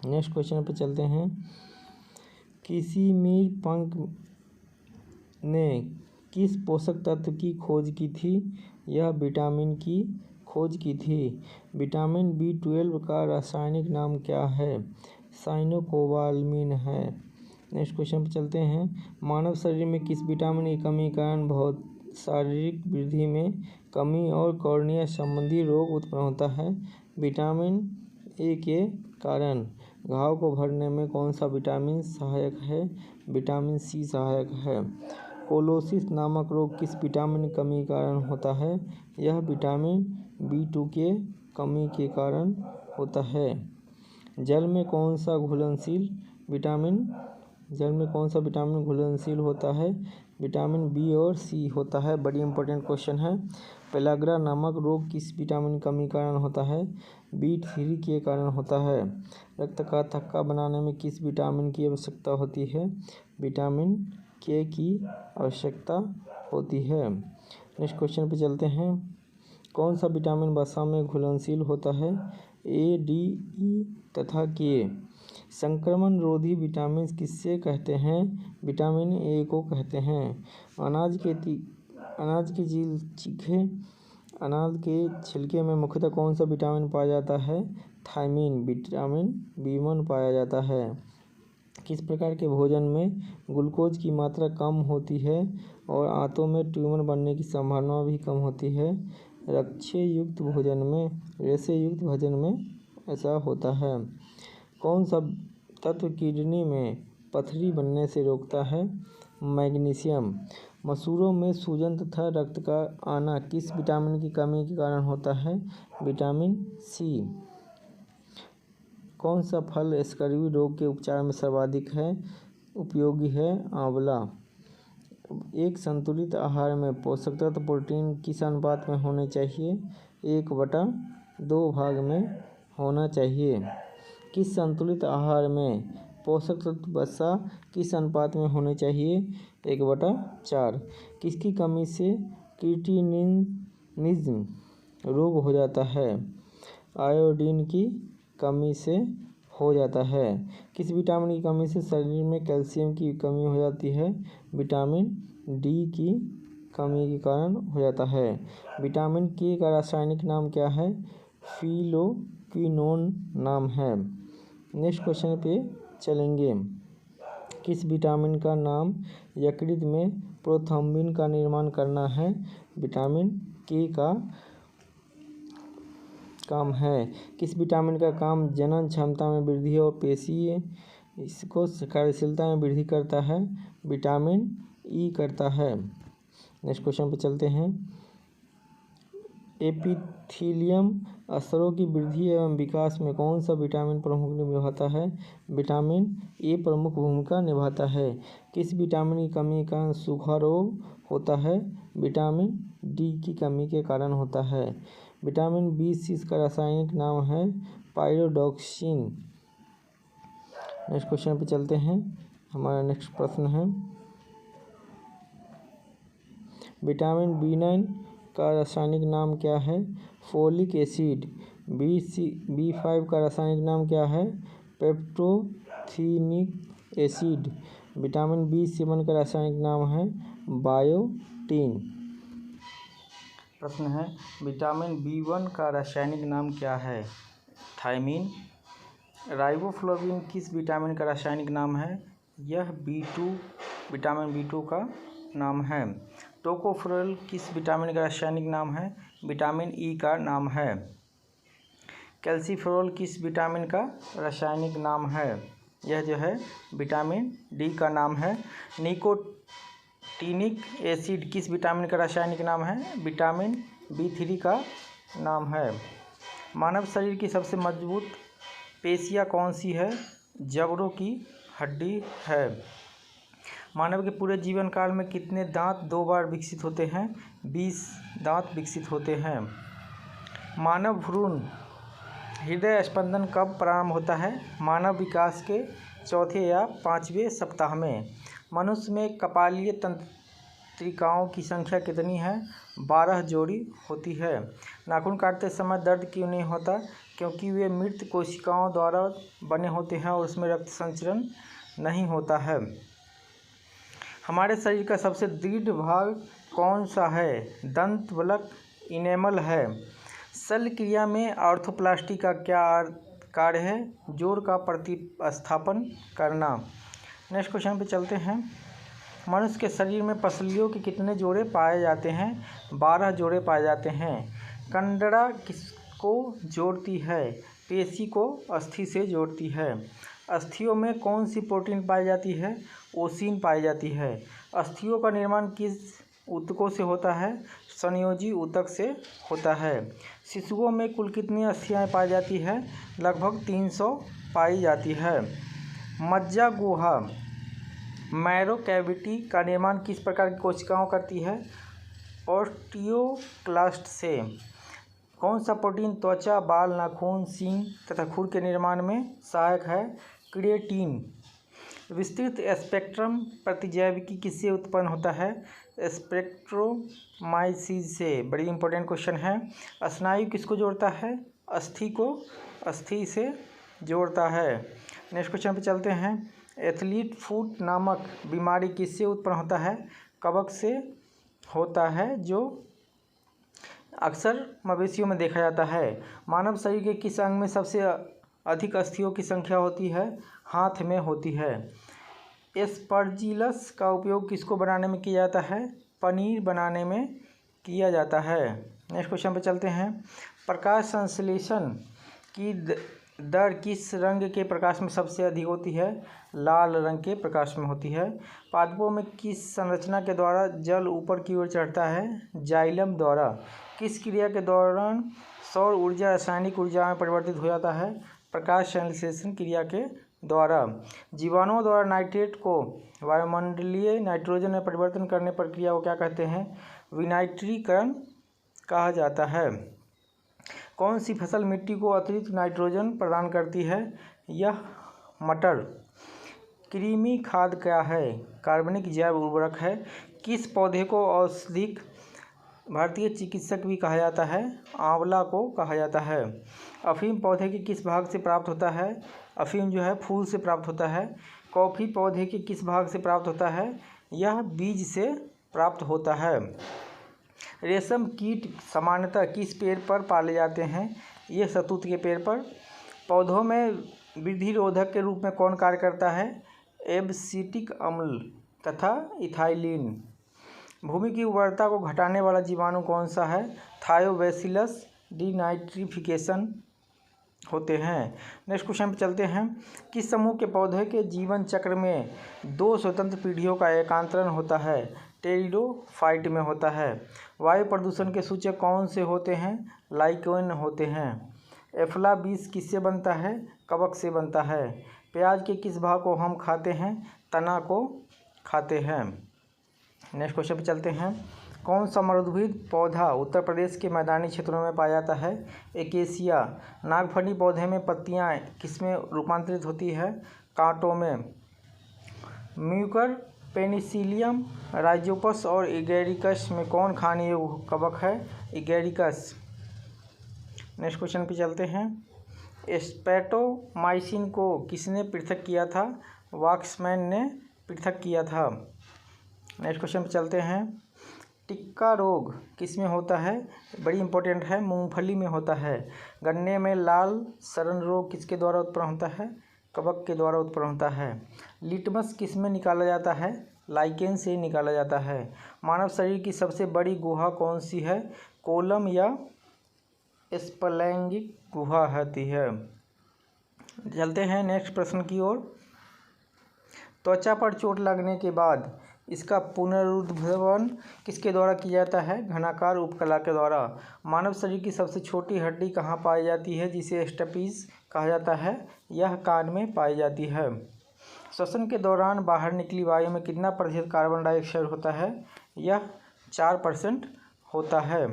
नेक्स्ट क्वेश्चन पे चलते हैं। किसिमिर पंख ने किस पोषक तत्व की खोज की थी? यह विटामिन की खोज की थी। विटामिन B12 का रासायनिक नाम क्या है? साइनोकोबालामिन है। नेक्स्ट क्वेश्चन पे चलते हैं। मानव शरीर में किस विटामिन की कमी के कारण बहुत शारीरिक वृद्धि में कमी और कॉर्निया संबंधी रोग उत्पन्न होता है? विटामिन A के कारण। घाव को भरने में कौन सा विटामिन सहायक है? विटामिन C सहायक है। कोलोसिस नामक रोग किस विटामिन की कमी के कारण होता है? यह विटामिन B2 के कमी के कारण होता है। जल में कौन सा विटामिन घुलनशील होता है? विटामिन B और C होता है। बड़ी इंपॉर्टेंट क्वेश्चन है। पेलाग्रा नामक रोग किस विटामिन की कमी के कारण होता है? B3 के कारण होता है। रक्त का थक्का बनाने में किस विटामिन की आवश्यकता होती है? विटामिन K की आवश्यकता होती है। नेक्स्ट क्वेश्चन पे चलते हैं। कौन सा विटामिन वसा में घुलनशील होता है? A, D, E तथा K। संक्रमण रोधी विटामिन किससे कहते हैं? विटामिन A को कहते हैं। अनाज के छिलके में मुख्यतः कौन सा विटामिन पाया जाता है? थायमीन। विटामिन B1 पाया जाता है। किस प्रकार के भोजन में ग्लूकोज की मात्रा कम होती है और आंतों में ट्यूमर बनने की संभावना भी कम होती है? रेशे युक्त भोजन में ऐसा होता है। कौन सा तत्व किडनी में पथरी बनने से रोकता है? मैग्नीशियम। मसूरों में सूजन तथा रक्त का आना किस विटामिन की कमी के कारण होता है? Vitamin C। कौन सा फल स्कर्वी रोग के उपचार में सर्वाधिक उपयोगी है? आंवला। एक संतुलित आहार में पोषक तत्व प्रोटीन किस अनुपात में होने चाहिए? 1/2 भाग में होना चाहिए। किस संतुलित आहार में पोषक तत्व वसा किस अनुपात में होने चाहिए? 1/4। किसकी कमी से क्रिटिनिज्म रोग हो जाता है? आयोडीन की कमी से हो जाता है। किस विटामिन की कमी से शरीर में कैल्शियम की कमी हो जाती है? विटामिन डी की कमी के कारण हो जाता है। विटामिन के का रासायनिक नाम क्या है? फिलोक्विनोन नाम है। नेक्स्ट क्वेश्चन पे चलेंगे। किस विटामिन का नाम यकृत में प्रोथ्रोम्बिन का निर्माण करना है? विटामिन के का काम है। किस विटामिन का काम जनन क्षमता में वृद्धि और पेशीय इसको कार्यशीलता में वृद्धि करता है? विटामिन ई करता है। नेक्स्ट क्वेश्चन पे चलते हैं। एपिथीलियम स्तरों की वृद्धि एवं विकास में कौन सा विटामिन प्रमुख निभाता है? विटामिन ए प्रमुख भूमिका निभाता है। किस विटामिन की कमी के कारण सूखा रोग होता है? विटामिन डी की कमी के कारण होता है। विटामिन B6 का रासायनिक नाम है पायरोडॉक्सिन। नेक्स्ट क्वेश्चन पे चलते हैं। हमारा नेक्स्ट प्रश्न है विटामिन B9 का रासायनिक नाम क्या है? Folic acid. B5 का रासायनिक नाम क्या है? पेप्टोथेनिक एसिड। विटामिन B7 का रासायनिक नाम है बायोटिन। प्रश्न है विटामिन B1 का रासायनिक नाम क्या है? थायमीन। राइबोफ्लाविन किस विटामिन का रासायनिक नाम है? यह विटामिन B2 का नाम है। टोकोफेरोल किस विटामिन का रासायनिक नाम है? विटामिन ई का नाम है। कैल्सीफेरोल किस विटामिन का रासायनिक नाम है? यह जो है विटामिन डी का नाम है। निकोटीनिक एसिड किस विटामिन का रासायनिक नाम है? विटामिन B3 का नाम है। मानव शरीर की सबसे मजबूत पेशियाँ कौन सी है? जबड़ों की हड्डी है। मानव के पूरे जीवन काल में कितने दांत 2 बार विकसित होते हैं? 20 दांत विकसित होते हैं। मानव भ्रूण हृदय स्पंदन कब प्रारंभ होता है? मानव विकास के 4 या 5वें सप्ताह में। मनुष्य में कपालीय तंत्रिकाओं की संख्या कितनी है? 12 जोड़ी होती है। नाखून काटते समय दर्द क्यों नहीं होता? क्योंकि वे मृत कोशिकाओं द्वारा बने होते हैं और उसमें रक्त संचरण नहीं होता है। हमारे शरीर का सबसे दृढ़ भाग कौन सा है? दंत वल्क इनेमल है। शल्य क्रिया में आर्थ्रोप्लास्टी का क्या कार्य है? जोड़ का प्रतिस्थापन करना। नेक्स्ट क्वेश्चन पे चलते हैं। मनुष्य के शरीर में पसलियों के कितने जोड़े पाए जाते हैं? 12 जोड़े पाए जाते हैं। कंडरा किसको जोड़ती है? पेशी को अस्थि से जोड़ती है। अस्थियों में कौन सी प्रोटीन पाई जाती है? ओसिन पाई जाती है। अस्थियों का निर्माण किस ऊतकों से होता है? संयोजी ऊतक से होता है। शिशुओं में कुल कितनी अस्थियाँ पाई जाती है? लगभग 300 पाई जाती है। मज्जा गुहा मैरो कैविटी का निर्माण किस प्रकार की कोशिकाओं करती है? ऑस्टियोक्लास्ट से। कौन सा प्रोटीन त्वचा, बाल, नाखून, सींग तथा खुर के निर्माण में सहायक है? क्रिएटिन। विस्तृत स्पेक्ट्रम प्रतिजैविकी किससे उत्पन्न होता है? स्पेक्ट्रोमाइसिस से। बड़ी इंपॉर्टेंट क्वेश्चन है। स्नायु किसको जोड़ता है? अस्थि को अस्थि से जोड़ता है। नेक्स्ट क्वेश्चन पे चलते हैं। एथलीट फुट नामक बीमारी किससे उत्पन्न होता है? कवक से होता है, जो अक्सर मवेशियों में देखा जाता है। मानव शरीर के किस अंग में सबसे अधिक अस्थियों की संख्या होती है? हाथ में होती है। एस्परजिलस का उपयोग किसको बनाने में किया जाता है? पनीर बनाने में किया जाता है। नेक्स्ट क्वेश्चन पे चलते हैं। प्रकाश संश्लेषण की दर किस रंग के प्रकाश में सबसे अधिक होती है? लाल रंग के प्रकाश में होती है। पादपों में किस संरचना के द्वारा जल ऊपर की ओर चढ़ता है? जाइलम द्वारा। किस क्रिया के दौरान सौर ऊर्जा रासायनिक ऊर्जा में परिवर्तित हो जाता है? प्रकाश संश्लेषण क्रिया के द्वारा। जीवाणुओं द्वारा नाइट्रेट को वायुमंडलीय नाइट्रोजन में परिवर्तन करने प्रक्रिया को क्या कहते हैं? विनाइट्रीकरण कहा जाता है। कौन सी फसल मिट्टी को अतिरिक्त नाइट्रोजन प्रदान करती है? यह मटर। कृमि खाद क्या है? कार्बनिक जैव उर्वरक है। किस पौधे को औषधिक भारतीय चिकित्सक भी कहा जाता है? आंवला को कहा जाता है। अफीम पौधे के किस भाग से प्राप्त होता है? अफीम जो है फूल से प्राप्त होता है। कॉफ़ी पौधे के किस भाग से प्राप्त होता है? यह बीज से प्राप्त होता है। रेशम कीट सामान्यतः किस पेड़ पर पाले जाते हैं? ये शहतूत के पेड़ पर। पौधों में वृद्धि रोधक के रूप में कौन कार्य करता है? एब्सिटिक अम्ल तथा इथाइलिन। भूमि की उर्वरता को घटाने वाला जीवाणु कौन सा है? थायोबैसिलस डिनाइट्रिफिकेशन होते हैं। नेक्स्ट क्वेश्चन पे चलते हैं। किस समूह के पौधे के जीवन चक्र में 2 स्वतंत्र पीढ़ियों का एकांतरण होता है? टेरिडोफाइट में होता है। वायु प्रदूषण के सूचक कौन से होते हैं? लाइकेन होते हैं। एफला बीज किससे बनता है? कवक से बनता है। प्याज के किस भाग को हम खाते हैं? तना को खाते हैं। नेक्स्ट क्वेश्चन पे चलते हैं। कौन सा मरुद्भिद पौधा उत्तर प्रदेश के मैदानी क्षेत्रों में पाया जाता है? एकेसिया। नागफनी पौधे में पत्तियां किसमें रूपांतरित होती है? कांटों में। म्यूकर पेनिसिलियम राइजोपस और इगेरिकस में कौन खाने योग्य कवक है? इगेरिकस। नेक्स्ट क्वेश्चन पे चलते हैं। स्पेटोमाइसिन को किसने पृथक किया था? वाक्समैन ने पृथक किया था। नेक्स्ट क्वेश्चन पे चलते हैं। टिक्का रोग किसमें होता है? बड़ी इंपॉर्टेंट है, मूंगफली में होता है। गन्ने में लाल सड़न रोग किसके द्वारा उत्पन्न होता है? कवक के द्वारा उत्पन्न होता है। लिटमस किसमें निकाला जाता है? लाइकेन से निकाला जाता है। मानव शरीर की सबसे बड़ी गुहा कौन सी है? कोलम या स्फलैंगिक गुहा होती है। चलते हैं नेक्स्ट प्रश्न की ओर। त्वचा पर चोट लगने के बाद इसका पुनरुद्धारण किसके द्वारा किया जाता है? घनाकार उपकला के द्वारा। मानव शरीर की सबसे छोटी हड्डी कहाँ पाई जाती है जिसे स्टपीज कहा जाता है? यह कान में पाई जाती है। श्वसन के दौरान बाहर निकली वायु में कितना प्रतिशत कार्बन डाइऑक्साइड होता है? यह 4% होता है।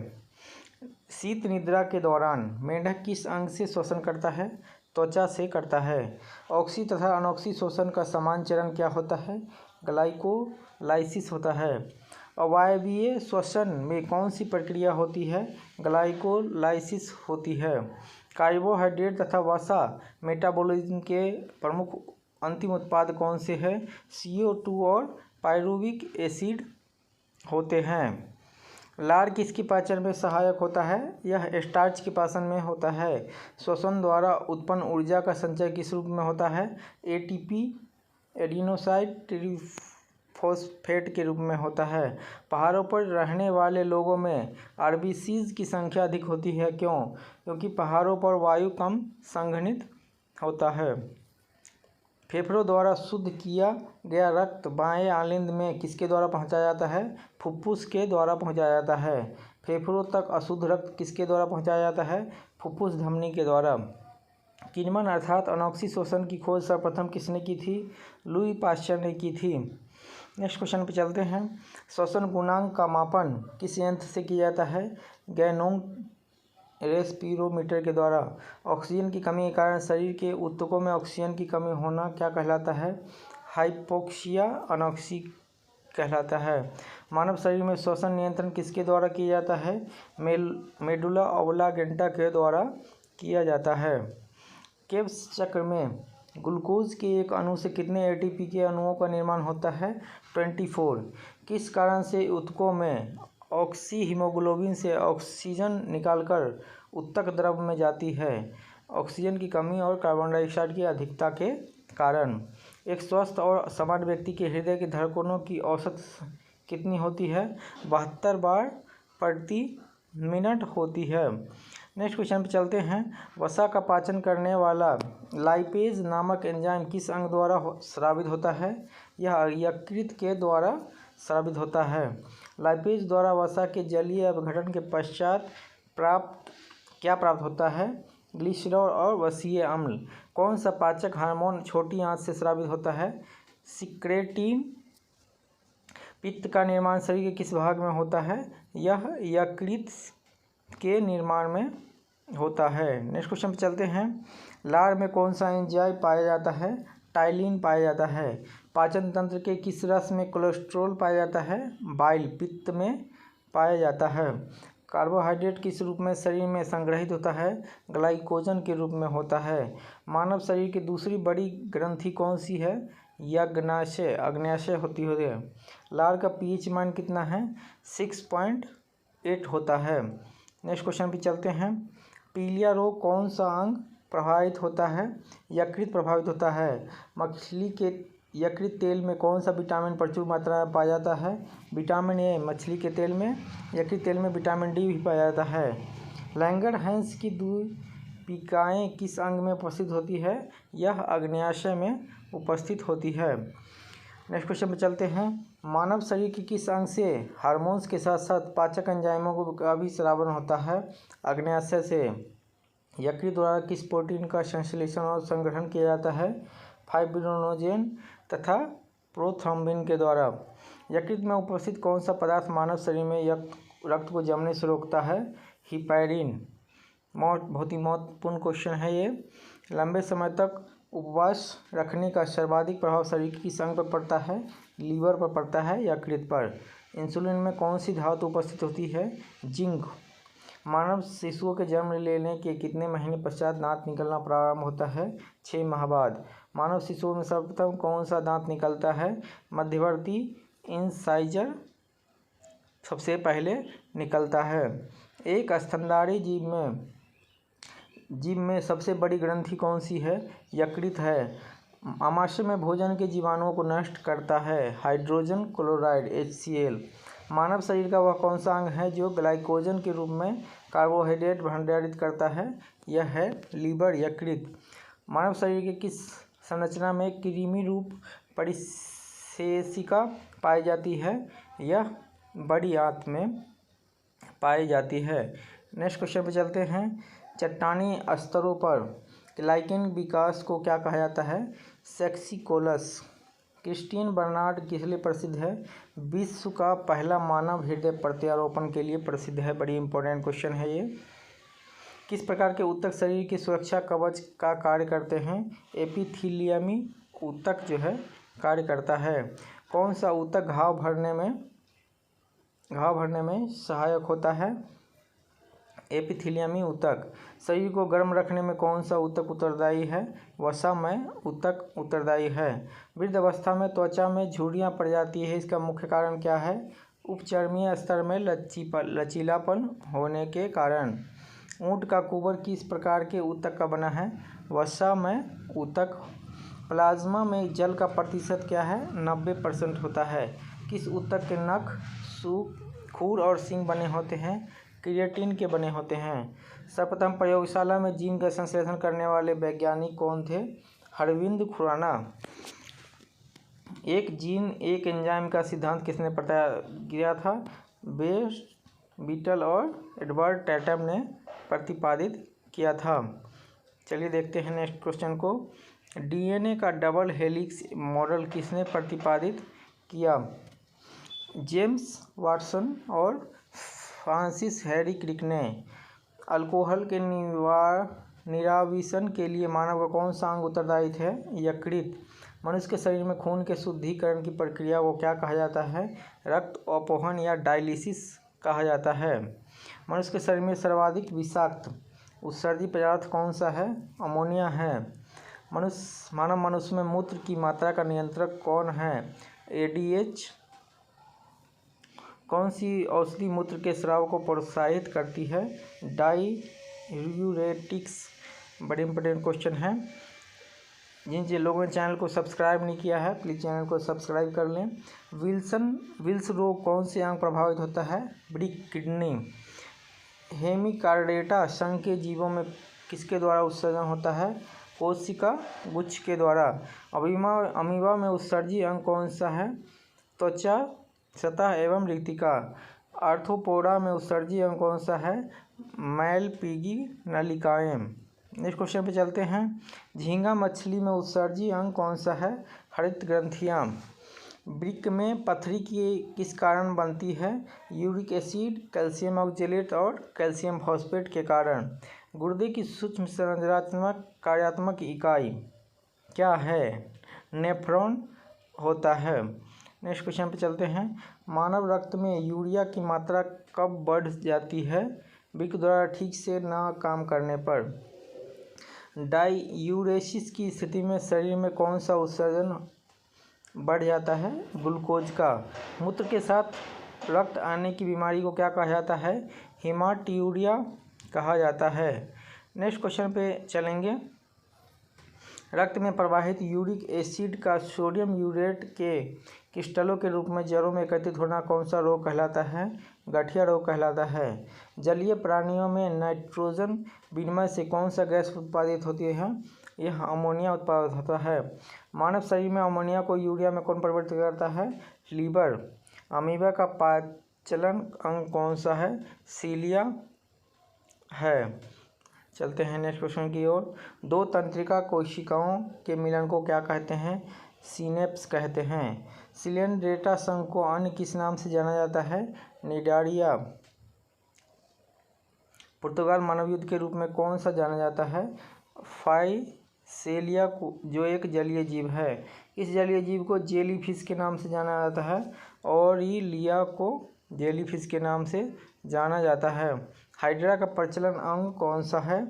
शीत निद्रा के दौरान मेंढक किस अंग से श्वसन करता है? त्वचा से करता है। ऑक्सी तथा अनॉक्सी श्वसन का समान चरण क्या होता है? ग्लाइकोलाइसिस होता है। अवायवीय श्वसन में कौन सी प्रक्रिया होती है? ग्लाइकोलाइसिस होती है। कार्बोहाइड्रेट तथा वसा मेटाबॉलिज्म के प्रमुख अंतिम उत्पाद कौन से हैं? CO2 और पायरुविक एसिड होते हैं। लार किसकी पाचन में सहायक होता है? यह स्टार्च के पाचन में होता है। श्वसन द्वारा उत्पन्न ऊर्जा का संचय किस रूप में होता है? ATP एडिनोसाइन ट्रिफॉस्फेट के रूप में होता है। पहाड़ों पर रहने वाले लोगों में RBCs की संख्या अधिक होती है, क्यों? क्योंकि पहाड़ों पर वायु कम संघनित होता है। फेफड़ों द्वारा शुद्ध किया गया रक्त बाएं आलिंद में किसके द्वारा पहुंचाया जाता है? फुफ्फुस के द्वारा पहुंचाया जाता है। फेफड़ों तक अशुद्ध रक्त किसके द्वारा पहुंचाया जाता है? फुफ्फुस धमनी के द्वारा। किन्वन अर्थात अनॉक्सी श्वसन की खोज सर्वप्रथम किसने की थी? लुई पाश्चर ने की थी। नेक्स्ट क्वेश्चन पे चलते हैं। श्वसन गुणांक का मापन किस यंत्र से किया जाता है? गैनोंग रेस्पिरोमीटर के द्वारा। ऑक्सीजन की कमी के कारण शरीर के ऊतकों में ऑक्सीजन की कमी होना क्या कहलाता है? हाइपोक्सिया अनॉक्सी कहलाता है। मानव शरीर में श्वसन नियंत्रण किसके द्वारा किया जाता है? मेडुला ऑब्लांगेटा के द्वारा किया जाता है। केब्स चक्र में ग्लूकोज के एक अणु से कितने ATP के अणुओं का निर्माण होता है? 24। किस कारण से ऊतकों में ऑक्सी हीमोग्लोबिन से ऑक्सीजन निकालकर ऊतक द्रव में जाती है? ऑक्सीजन की कमी और कार्बन डाइऑक्साइड की अधिकता के कारण। एक स्वस्थ और सामान्य व्यक्ति के हृदय की धड़कनों की औसत कितनी होती है? 72 बार प्रति मिनट होती है। नेक्स्ट क्वेश्चन पे चलते हैं। वसा का पाचन करने वाला लाइपेज नामक एंजाइम किस अंग द्वारा स्रावित होता है? यह यकृत के द्वारा स्रावित होता है। लाइपेज द्वारा वसा के जलीय अपघटन के पश्चात क्या प्राप्त होता है? ग्लिसरॉल और वसीय अम्ल। कौन सा पाचक हार्मोन छोटी आंत से स्रावित होता है? सिक्रेटिन। पित्त का निर्माण शरीर के किस भाग में होता है? यह यकृत के निर्माण में होता है। नेक्स्ट क्वेश्चन पे चलते हैं। लार में कौन सा एंजाइम पाया जाता है? टाइलिन पाया जाता है। पाचन तंत्र के किस रस में कोलेस्ट्रॉल पाया जाता है? बाइल पित्त में पाया जाता है। कार्बोहाइड्रेट किस रूप में शरीर में संग्रहित होता है? ग्लाइकोजन के रूप में होता है। मानव शरीर की दूसरी बड़ी ग्रंथि कौन सी है? यज्ञाशय, अग्न्याशय होती है। लार का पीएच मान कितना है? 6.8 होता है। नेक्स्ट क्वेश्चन पे चलते हैं। पीलिया रोग कौन सा अंग प्रभावित होता है? यकृत प्रभावित होता है। मछली के यकृत तेल में कौन सा विटामिन प्रचुर मात्रा में पाया जाता है? Vitamin A. मछली के तेल में, यकृत तेल में विटामिन डी भी पाया जाता है। लैंगरहैंस की द्वीपिकाएँ किस अंग में उपस्थित होती है? यह अग्न्याशय में उपस्थित होती है। नेक्स्ट क्वेश्चन पे चलते हैं। मानव शरीर के किस अंग से हार्मोन्स के साथ साथ पाचक एंजाइमों का भी स्रावन होता है? अग्न्याशय से। यकृत द्वारा किस प्रोटीन का संश्लेषण और संग्रहण किया जाता है? फाइब्रिनोजेन तथा प्रोथ्रोम्बिन के द्वारा। यकृत में उपस्थित कौन सा पदार्थ मानव शरीर में रक्त को जमने से रोकता है? हिपैरिन। बहुत ही महत्वपूर्ण क्वेश्चन है ये। लंबे समय तक उपवास रखने का सर्वाधिक प्रभाव शरीर के किस अंग पर पड़ता है? लीवर पर पड़ता है, यकृत पर। इंसुलिन में कौन सी धातु उपस्थित होती है? जिंक। मानव शिशुओं के जन्म लेने के कितने महीने पश्चात दांत निकलना प्रारंभ होता है? 6 माह बाद। मानव शिशुओं में सर्वप्रथम कौन सा दांत निकलता है? मध्यवर्ती इंसाइजर सबसे पहले निकलता है। एक स्तनधारी जीव में सबसे बड़ी ग्रंथि कौन सी है? यकृत है। आमाशय में भोजन के जीवाणुओं को नष्ट करता है हाइड्रोजन क्लोराइड HCl। मानव शरीर का वह कौन सा अंग है जो ग्लाइकोजन के रूप में कार्बोहाइड्रेट भंडारित करता है? यह है लीवर, यकृत। मानव शरीर के किस संरचना में कृमि रूप परिशेषिका पाई जाती है? यह बड़ी आंत में पाई जाती है। नेक्स्ट क्वेश्चन पे चलते हैं। चट्टानी स्तरों पर ग्लाइकेन विकास को क्या कहा जाता है? सेक्सिकोलस। क्रिस्टियन बर्नार्ड किस लिए प्रसिद्ध है? विश्व का पहला मानव हृदय प्रत्यारोपण के लिए प्रसिद्ध है। बड़ी इंपॉर्टेंट क्वेश्चन है ये। किस प्रकार के ऊतक शरीर की सुरक्षा कवच का कार्य करते हैं? एपिथीलियमी ऊतक जो है कार्य करता है। कौन सा ऊतक घाव भरने में सहायक होता है? एपिथीलियमी ऊतक। शरीर को गर्म रखने में कौन सा ऊतक उत्तरदायी है? वसामय ऊतक उत्तरदायी है। वृद्ध अवस्था में त्वचा में झुर्रियाँ पड़ जाती है, इसका मुख्य कारण क्या है? उपचर्मीय स्तर में लचीलापन होने के कारण। ऊँट का कुबर किस प्रकार के ऊतक का बना है? वसामय ऊतक। प्लाज्मा में जल का प्रतिशत क्या है? 90% होता है। किस ऊतक के नख, खुर और सींग बने होते हैं? क्रिएटिन के बने होते हैं। सर्वप्रथम प्रयोगशाला में जीन का संश्लेषण करने वाले वैज्ञानिक कौन थे? अरविंद खुराना। एक जीन एक एंजाइम का सिद्धांत किसने किया था? बीटल और एडवर्ड टैटम ने प्रतिपादित किया था। चलिए देखते हैं नेक्स्ट क्वेश्चन को। DNA का डबल हेलिक्स मॉडल किसने प्रतिपादित किया? जेम्स वाटसन और फ्रांसिस हैरी क्रिक ने। अल्कोहल के निरावीशन के लिए मानव का कौन सा अंग उत्तरदायी है? यकृत। मनुष्य के शरीर में खून के शुद्धिकरण की प्रक्रिया को क्या कहा जाता है? रक्त अपोहन या डायलिसिस कहा जाता है। मनुष्य के शरीर में सर्वाधिक विषाक्त उत्सर्जी पदार्थ कौन सा है? अमोनिया है। मानव मनुष्य में मूत्र की मात्रा का नियंत्रक कौन है? ADH। कौन सी औषधि मूत्र के स्राव को प्रोत्साहित करती है? डाययूरेटिक्स। बड़े इंपॉर्टेंट क्वेश्चन है। जिन लोगों ने चैनल को सब्सक्राइब नहीं किया है प्लीज़ चैनल को सब्सक्राइब कर लें। विल्स रोग कौन से अंग प्रभावित होता है? वृक्क, किडनी। हेमिकार्डेटा संघ के जीवों में किसके द्वारा उत्सर्जन होता है? कोशिका गुच्छ के द्वारा। अमीबा में उत्सर्जी अंग कौन सा है? त्वचा सतह एवं रिक्तिका। आर्थ्रोपोडा में उत्सर्जी अंग कौन सा है? मैलपीगी नलिकाएं। नेक्स्ट क्वेश्चन पे चलते हैं। झींगा मछली में उत्सर्जी अंग कौन सा है? हरित ग्रंथियां। वृक्क में पथरी किस कारण बनती है? यूरिक एसिड, कैल्शियम ऑक्जेलेट और कैल्शियम फॉस्फेट के कारण। गुर्दे की सूक्ष्म संरचनात्मक कार्यात्मक इकाई क्या है? नेफ्रॉन होता है। नेक्स्ट क्वेश्चन पे चलते हैं। मानव रक्त में यूरिया की मात्रा कब बढ़ जाती है? वृक्क द्वारा ठीक से ना काम करने पर। डाईयूरेसिस की स्थिति में शरीर में कौन सा उत्सर्जन बढ़ जाता है? ग्लूकोज का। मूत्र के साथ रक्त आने की बीमारी को क्या कहा जाता है? हेमाट्यूरिया कहा जाता है। नेक्स्ट क्वेश्चन पे चलेंगे। रक्त में प्रवाहित यूरिक एसिड का सोडियम यूरेट के क्रिस्टलों के रूप में जड़ों में एकत्रित होना कौन सा रोग कहलाता है? गठिया रोग कहलाता है। जलीय प्राणियों में नाइट्रोजन विनिमय से कौन सा गैस उत्पादित होती है? यह अमोनिया उत्पादित होता है। मानव शरीर में अमोनिया को यूरिया में कौन परिवर्तित करता है? लीवर। अमीबा का पाचलन अंग कौन सा है? सीलिया है। चलते हैं नेक्स्ट क्वेश्चन की ओर। दो तंत्रिका कोशिकाओं के मिलन को क्या कहते हैं? सिनेप्स कहते हैं। सिलेंड्रेटा संघ को अन्य किस नाम से जाना जाता है? निडारिया। पुर्तगाल मानव युद्ध के रूप में कौन सा जाना जाता है? फाइसेलिया को, जो एक जलीय जीव है। इस जलीय जीव को जेलीफिश के नाम से जाना जाता है। ऑरिलिया को जेलीफिश के नाम से जाना जाता है। हाइड्रा का प्रचलन अंग कौन सा है?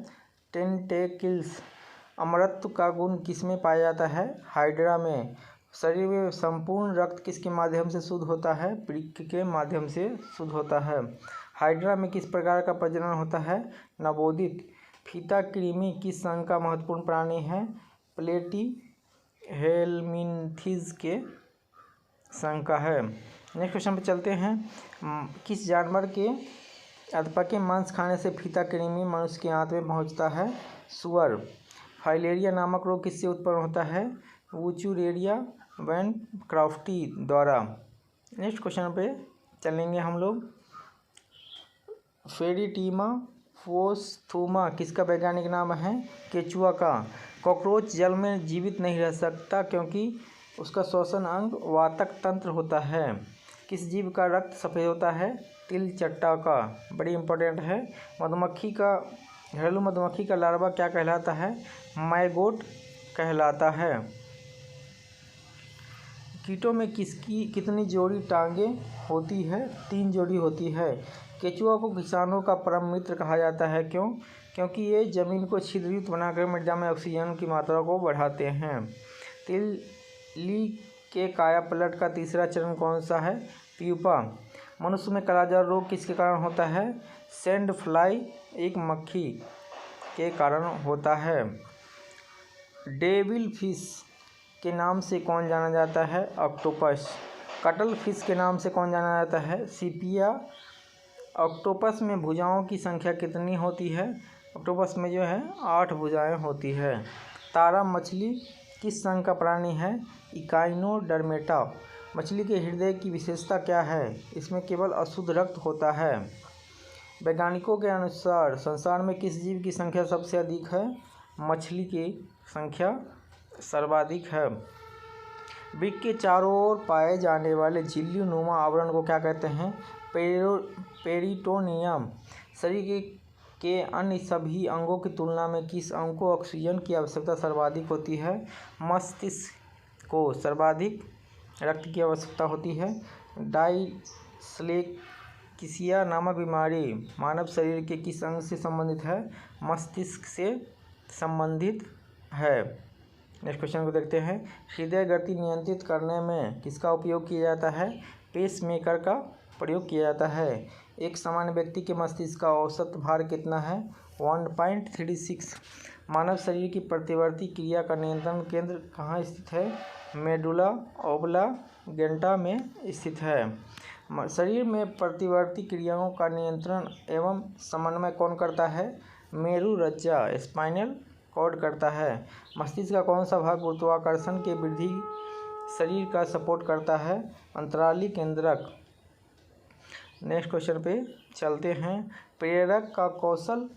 टेंटेकिल्स। अमरत्व का गुण किसमें पाया जाता है? हाइड्रा में। शरीर में संपूर्ण रक्त किसके माध्यम से शुद्ध होता है? वृक्क के माध्यम से शुद्ध होता है। हाइड्रा में किस प्रकार का प्रजनन होता है? नवोदित। फीता कृमि किस संघ का महत्वपूर्ण प्राणी है? प्लेटी हेलमिन्थीज के संघ का है। नेक्स्ट क्वेश्चन पे चलते हैं। किस जानवर के अधपके मांस खाने से फीता कृमि मनुष्य के आंत में पहुंचता है? सुअर। फाइलेरिया नामक रोग किससे उत्पन्न होता है? वुचुरेरिया वैनक्राफ्टी द्वारा। नेक्स्ट क्वेश्चन पे चलेंगे हम लोग। फेरिटीमा फोस्थुमा किसका वैज्ञानिक नाम है? केचुआ का। कॉकरोच जल में जीवित नहीं रह सकता क्योंकि उसका श्वसन अंग वातक तंत्र होता है। किस जीव का रक्त सफ़ेद होता है? तिलचट्टा का। बड़ी इंपॉर्टेंट है। मधुमक्खी का, घरेलू मधुमक्खी का लार्वा क्या कहलाता है? मैगोट कहलाता है। कीटों में कितनी जोड़ी टांगें होती है? 3 जोड़ी होती है। केचुआ को किसानों का परम मित्र कहा जाता है। क्यों? क्योंकि ये जमीन को छिद्रयुक्त बनाकर मृदा में ऑक्सीजन की मात्रा को बढ़ाते हैं। तिल्ली के कायापलट का तीसरा चरण कौन सा है? प्यूपा। मनुष्य में कालाजार रोग किसके कारण होता है? सैंड फ्लाई, एक मक्खी के कारण होता है। डेविल फिश के नाम से कौन जाना जाता है? ऑक्टोपस। कटल फिश के नाम से कौन जाना जाता है? सीपिया। ऑक्टोपस में भुजाओं की संख्या कितनी होती है? ऑक्टोपस में जो है 8 भुजाएं होती है। तारा मछली किस संघ का प्राणी है? इकाइनोडर्मेटा। मछली के हृदय की विशेषता क्या है? इसमें केवल अशुद्ध रक्त होता है। वैज्ञानिकों के अनुसार संसार में किस जीव की संख्या सबसे अधिक है? मछली की संख्या सर्वाधिक है। वृक्क के चारों ओर पाए जाने वाले झिल्ली नुमा आवरण को क्या कहते हैं? पेरिटोनियम। शरीर के अन्य सभी अंगों की तुलना में किस अंग को ऑक्सीजन की आवश्यकता सर्वाधिक होती है? मस्तिष्क को सर्वाधिक रक्त की आवश्यकता होती है। डायस्लेक्सिया नामक बीमारी मानव शरीर के किस अंग से संबंधित है? मस्तिष्क से संबंधित है। नेक्स्ट क्वेश्चन को देखते हैं। हृदय गति नियंत्रित करने में किसका उपयोग किया जाता है? पेसमेकर का प्रयोग किया जाता है। एक सामान्य व्यक्ति के मस्तिष्क का औसत भार कितना है? 1.36। मानव शरीर की प्रतिवर्ती क्रिया का नियंत्रण केंद्र कहाँ स्थित है? मेडुला ऑब्लांगेटा में स्थित है। शरीर में प्रतिवर्ती क्रियाओं का नियंत्रण एवं समन्वय कौन करता है? मेरुरज्जा स्पाइनल कॉर्ड करता है। मस्तिष्क का कौन सा भाग गुरुत्वाकर्षण के वृद्धि शरीर का सपोर्ट करता है? अंतराली केंद्रक। नेक्स्ट क्वेश्चन पे चलते हैं। प्रेरक का कौशल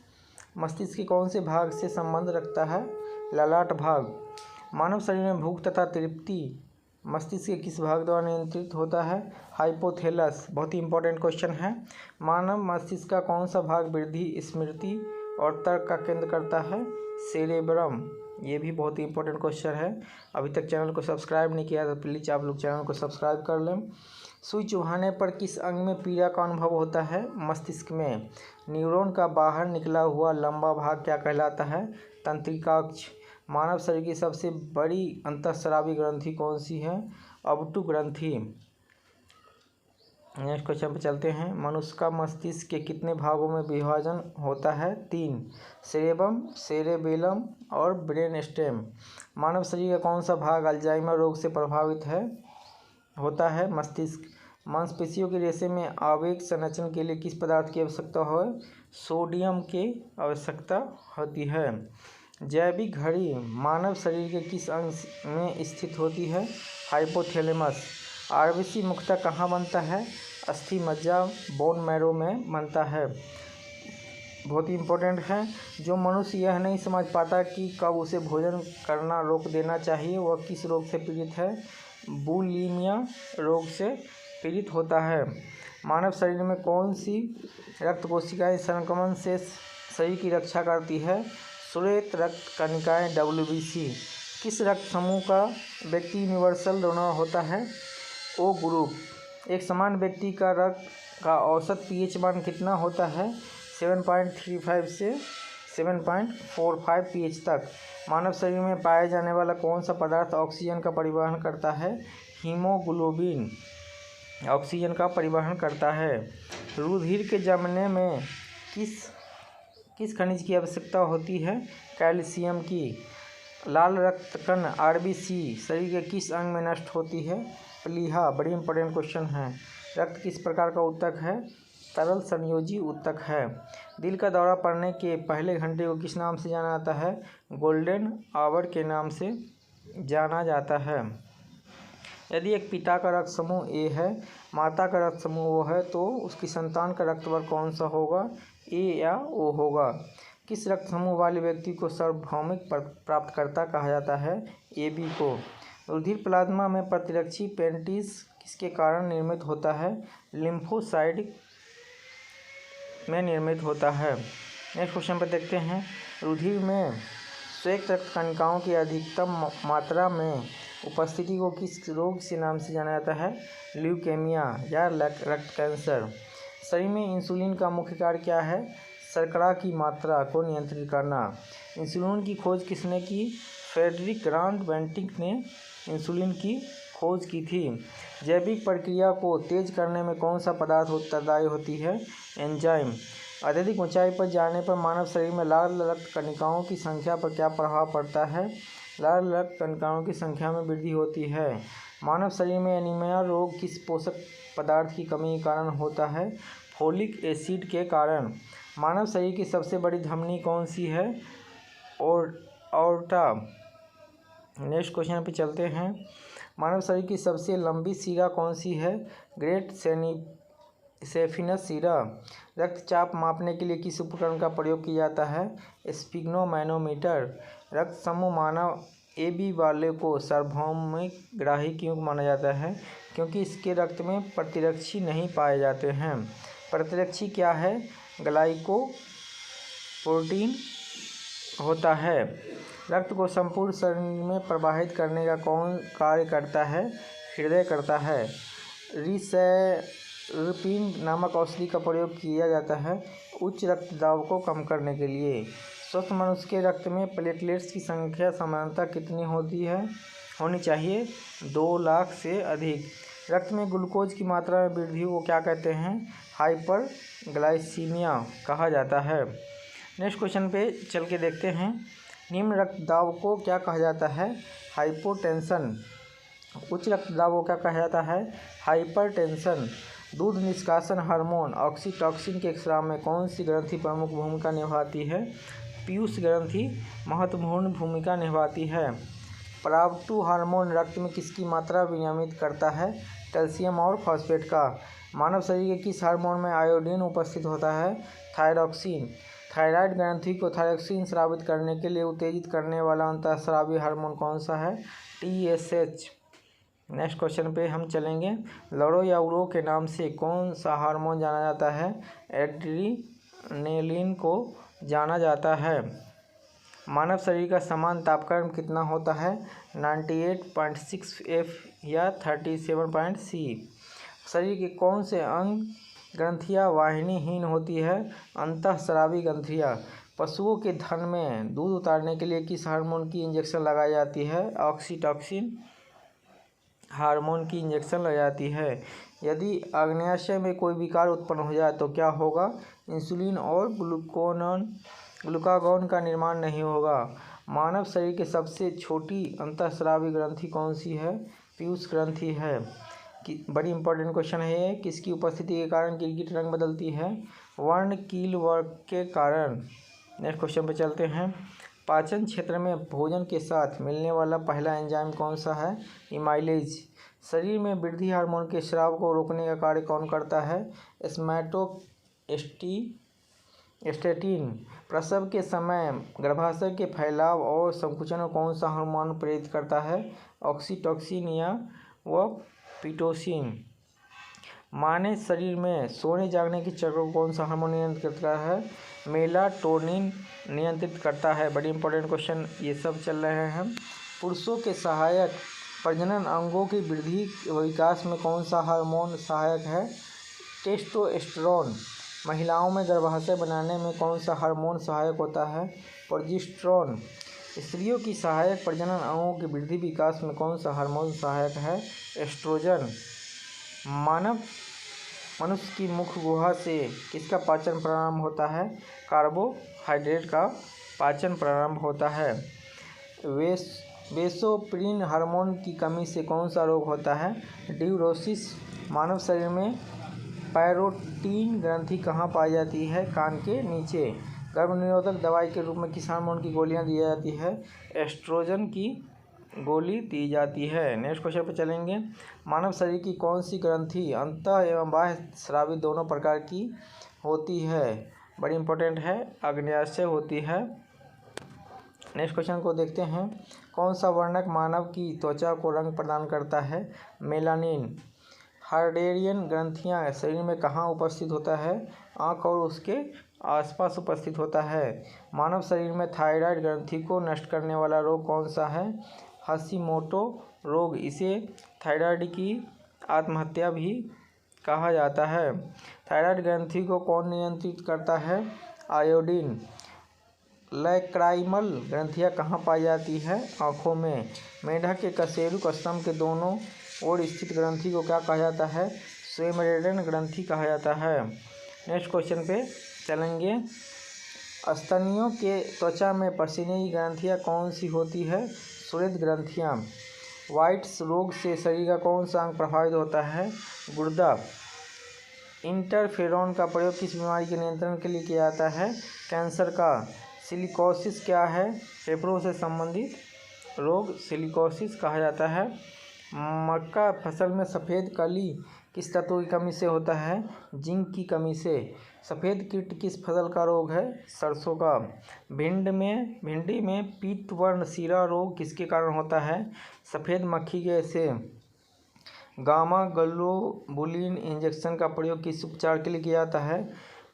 मस्तिष्क के कौन से भाग से संबंध रखता है? ललाट भाग। मानव शरीर में भूख तथा तृप्ति मस्तिष्क के किस भाग द्वारा नियंत्रित होता है? हाइपोथैलस। बहुत ही इंपॉर्टेंट क्वेश्चन है। मानव मस्तिष्क का कौन सा भाग वृद्धि, स्मृति और तर्क का केंद्र करता है सेरेब्रम। ये भी बहुत ही इंपॉर्टेंट क्वेश्चन है। अभी तक चैनल को सब्सक्राइब नहीं किया तो प्लीज़ आप लोग चैनल को सब्सक्राइब कर लें। सुई चुभाने पर किस अंग में पीड़ा का अनुभव होता है? मस्तिष्क में। न्यूरॉन का बाहर निकला हुआ लंबा भाग क्या कहलाता है? तंत्रिकाक्ष। मानव शरीर की सबसे बड़ी अंतःस्रावी ग्रंथि कौन सी है? अबटू ग्रंथि। नेक्स्ट क्वेश्चन पे चलते हैं। मनुष्य का मस्तिष्क के कितने भागों में विभाजन होता है? 3। सेरेबम, सेरेबेलम और ब्रेन स्टेम। मानव शरीर का कौन सा भाग अल्जाइमर रोग से प्रभावित होता है? मस्तिष्क। मांसपेशियों के रेशे में आवेग संरचना के लिए किस पदार्थ की आवश्यकता है? सोडियम की आवश्यकता होती है। जैविक घड़ी मानव शरीर के किस अंग में स्थित होती है? हाइपोथैलेमस। आरबीसी मुख्यतः कहाँ बनता है? अस्थि मज्जा, बोन मैरो में बनता है। बहुत ही इम्पोर्टेंट है। जो मनुष्य यह नहीं समझ पाता कि कब उसे भोजन करना रोक देना चाहिए, वह किस रोग से पीड़ित है? बुलिमिया रोग से पीड़ित होता है। मानव शरीर में कौन सी रक्त कोशिकाएं संक्रमण से शरीर की रक्षा करती है? श्वेत रक्त कणिकाएं, WBC। किस रक्त समूह का व्यक्ति यूनिवर्सल डोनर होता है? O group. एक समान व्यक्ति का रक्त का औसत pH मान कितना होता है? 7.35 से 7.45 pH तक। मानव शरीर में पाया जाने वाला कौन सा पदार्थ ऑक्सीजन का परिवहन करता है? हीमोग्लोबिन ऑक्सीजन का परिवहन करता है। रुधिर के जमने में किस खनिज की आवश्यकता होती है? कैल्शियम की। लाल रक्त कण RBC शरीर के किस अंग में नष्ट होती है? प्लीहा। बड़ी इंपॉर्टेंट क्वेश्चन है। रक्त किस प्रकार का ऊतक है? तरल संयोजी ऊतक है। दिल का दौरा पड़ने के पहले घंटे को किस नाम से जाना जाता है? गोल्डन आवर के नाम से जाना जाता है। यदि एक पिता का रक्त समूह A है, माता का रक्त समूह O है, तो उसकी संतान का रक्त वर्ग कौन सा होगा? A या O होगा। किस रक्त समूह वाले व्यक्ति को सार्वभौमिक प्राप्तकर्ता कहा जाता है? AB को। रुधिर प्लाज्मा में प्रतिरक्षी पेंटिस किसके कारण निर्मित होता है? लिम्फोसाइट में निर्मित होता है। नेक्स्ट क्वेश्चन पर देखते हैं। रुधिर में श्वेत रक्त कणिकाओं की अधिकतम मात्रा में उपस्थिति को किस रोग से नाम से जाना जाता है? ल्यूकेमिया या रक्त कैंसर। शरीर में इंसुलिन का मुख्य कार्य क्या है? शर्करा की मात्रा को नियंत्रित करना। इंसुलिन की खोज किसने की? फ्रेडरिक ग्रांट बेंटिक ने इंसुलिन की खोज की थी। जैविक प्रक्रिया को तेज करने में कौन सा पदार्थ उत्तरदायी होती है? एंजाइम। अत्यधिक ऊंचाई पर जाने पर मानव शरीर में लाल रक्त कणिकाओं की संख्या पर क्या प्रभाव पड़ता है? लाल रक्त कणिकाओं की संख्या में वृद्धि होती है। मानव शरीर में एनीमिया रोग किस पोषक पदार्थ की कमी के कारण होता है? फोलिक एसिड के कारण। मानव शरीर की सबसे बड़ी धमनी कौन सी है? ऑर्टा। नेक्स्ट क्वेश्चन पे चलते हैं। मानव शरीर की सबसे लंबी शिरा कौन सी है? ग्रेट सेफिनस शिरा। रक्तचाप मापने के लिए किस उपकरण का प्रयोग किया जाता है? स्पिग्नोमैनोमीटर। रक्त समूह मानव AB वाले को सार्वभौमिक ग्राही क्यों माना जाता है? क्योंकि इसके रक्त में प्रतिरक्षी नहीं पाए जाते हैं। प्रतिरक्षी क्या है? ग्लाइकोप्रोटीन होता है। रक्त को संपूर्ण शरीर में प्रवाहित करने का कौन कार्य करता है? हृदय करता है। रिसेरपिन नामक औषधि का प्रयोग किया जाता है उच्च रक्तदाब को कम करने के लिए। स्वस्थ मनुष्य के रक्त में प्लेटलेट्स की संख्या सामान्यतः कितनी होनी चाहिए? 2 लाख से अधिक। रक्त में ग्लूकोज की मात्रा में वृद्धि को क्या कहते हैं? हाइपरग्लाइसीमिया कहा जाता है। नेक्स्ट क्वेश्चन पे चल के देखते हैं। निम्न रक्तदाब को क्या कहा जाता है? हाइपोटेंशन। उच्च रक्तदाब को क्या कहा जाता है? हाइपरटेंशन। दूध निष्कासन हार्मोन ऑक्सीटोसिन के स्राव में कौन सी ग्रंथि प्रमुख भूमिका निभाती है? पीयूष ग्रंथि महत्वपूर्ण भूमिका निभाती है। प्रावटू हार्मोन रक्त में किसकी मात्रा विनियमित करता है? कैल्शियम और फॉस्फेट का। मानव शरीर के किस हार्मोन में आयोडीन उपस्थित होता है? थायरॉक्सिन। थायराइड ग्रंथि को थायरॉक्सिन स्रावित करने के लिए उत्तेजित करने वाला अंतःस्रावी हार्मोन कौन सा है? TSH। नेक्स्ट क्वेश्चन पे हम चलेंगे। लड़ो या उड़ो के नाम से कौन सा हार्मोन जाना जाता है? एड्रीनेलिन को जाना जाता है। मानव शरीर का समान तापक्रम कितना होता है? 98.6 F या 37.C। शरीर के कौन से अंग ग्रंथियाँ वाहिनीहीन होती है? अंतःस्रावी ग्रंथियाँ। पशुओं के थन में दूध उतारने के लिए किस हार्मोन की इंजेक्शन लगाई जाती है? ऑक्सीटोसिन हार्मोन की इंजेक्शन लगाई जाती है। यदि अग्न्याशय में कोई विकार उत्पन्न हो जाए तो क्या होगा? इंसुलिन और ग्लूकागॉन का निर्माण नहीं होगा। मानव शरीर की सबसे छोटी अंतःस्रावी ग्रंथि कौन सी है? पीयूष ग्रंथि है। बड़ी इंपॉर्टेंट क्वेश्चन है ये। किसकी उपस्थिति के कारण गिरगिट रंग बदलती है? वर्णकील वर्ग के कारण। नेक्स्ट क्वेश्चन पे चलते हैं। पाचन क्षेत्र में भोजन के साथ मिलने वाला पहला एंजाइम कौन सा है? इमाइलेज। शरीर में वृद्धि हार्मोन के स्राव को रोकने का कार्य कौन करता है? सोमैटोस्टेटिन। प्रसव के समय गर्भाशय के फैलाव और संकुचन को कौन सा हार्मोन प्रेरित करता है? ऑक्सीटोसिन या व पिटोसिन। मानव शरीर में सोने जागने की चक्र को कौन सा हार्मोन नियंत्रित करता है? मेलाटोनिन नियंत्रित करता है। बड़ी इंपॉर्टेंट क्वेश्चन ये सब चल रहे हैं। पुरुषों के सहायक प्रजनन अंगों की वृद्धि व विकास में कौन सा हार्मोन सहायक है? टेस्टोस्टेरोन। महिलाओं में गर्भाशय बनाने में कौन सा हार्मोन सहायक होता है? प्रोजेस्टेरोन। स्त्रियों की सहायक प्रजनन अंगों की वृद्धि विकास में कौन सा हार्मोन सहायक है? एस्ट्रोजन। मनुष्य की मुख गुहा से किसका पाचन प्रारंभ होता है? कार्बोहाइड्रेट का पाचन प्रारंभ होता है। वेसोप्रिन हार्मोन की कमी से कौन सा रोग होता है? ड्यूरोसिस। मानव शरीर में पैरोटीन ग्रंथि कहाँ पाई जाती है? कान के नीचे। गर्भनिरोधक दवाई के रूप में किस हार्मोन की गोलियां दी जाती है? एस्ट्रोजन की गोली दी जाती है। नेक्स्ट क्वेश्चन पर चलेंगे। मानव शरीर की कौन सी ग्रंथि अंतः एवं बाह्य स्रावी दोनों प्रकार की होती है? बड़ी इंपॉर्टेंट है, आग्नेयाशय होती है। नेक्स्ट क्वेश्चन को देखते हैं। कौन सा वर्णक मानव की त्वचा को रंग प्रदान करता है? मेलानिन। हार्डेरियन ग्रंथियां शरीर में कहाँ उपस्थित होता है? आँख और उसके आसपास उपस्थित होता है। मानव शरीर में थायराइड ग्रंथि को नष्ट करने वाला रोग कौन सा है? हशीमोटो रोग। इसे थायराइड की आत्महत्या भी कहा जाता है। थायराइड ग्रंथि को कौन नियंत्रित करता है? आयोडीन। लैक्राइमल ग्रंथियां कहाँ पाई जाती है? आँखों में। मेढक के कशेरुक स्तंभ के दोनों ओर स्थित ग्रंथि को क्या कहा जाता है? स्वेमेरेडन ग्रंथि कहा जाता है। नेक्स्ट क्वेश्चन पे चलेंगे। स्तनियों के त्वचा में पसीने की ग्रंथियां कौन सी होती है? सुरेद ग्रंथियां। वाइट्स रोग से शरीर का कौन सा अंग प्रभावित होता है? गुर्दा। इंटरफेरॉन का प्रयोग किस बीमारी के नियंत्रण के लिए किया जाता है? कैंसर का। सिलिकोसिस क्या है? फेफड़ों से संबंधित रोग सिलिकोसिस कहा जाता है। मक्का फसल में सफ़ेद कली किस तत्व की कमी से होता है? जिंक की कमी से। सफ़ेद कीट किस फसल का रोग है? सरसों का। भिंडी में पीतवर्ण सीरा रोग किसके कारण होता है? सफ़ेद मक्खी के से। गामा ग्लोबुलिन इंजेक्शन का प्रयोग किस उपचार के लिए किया जाता है?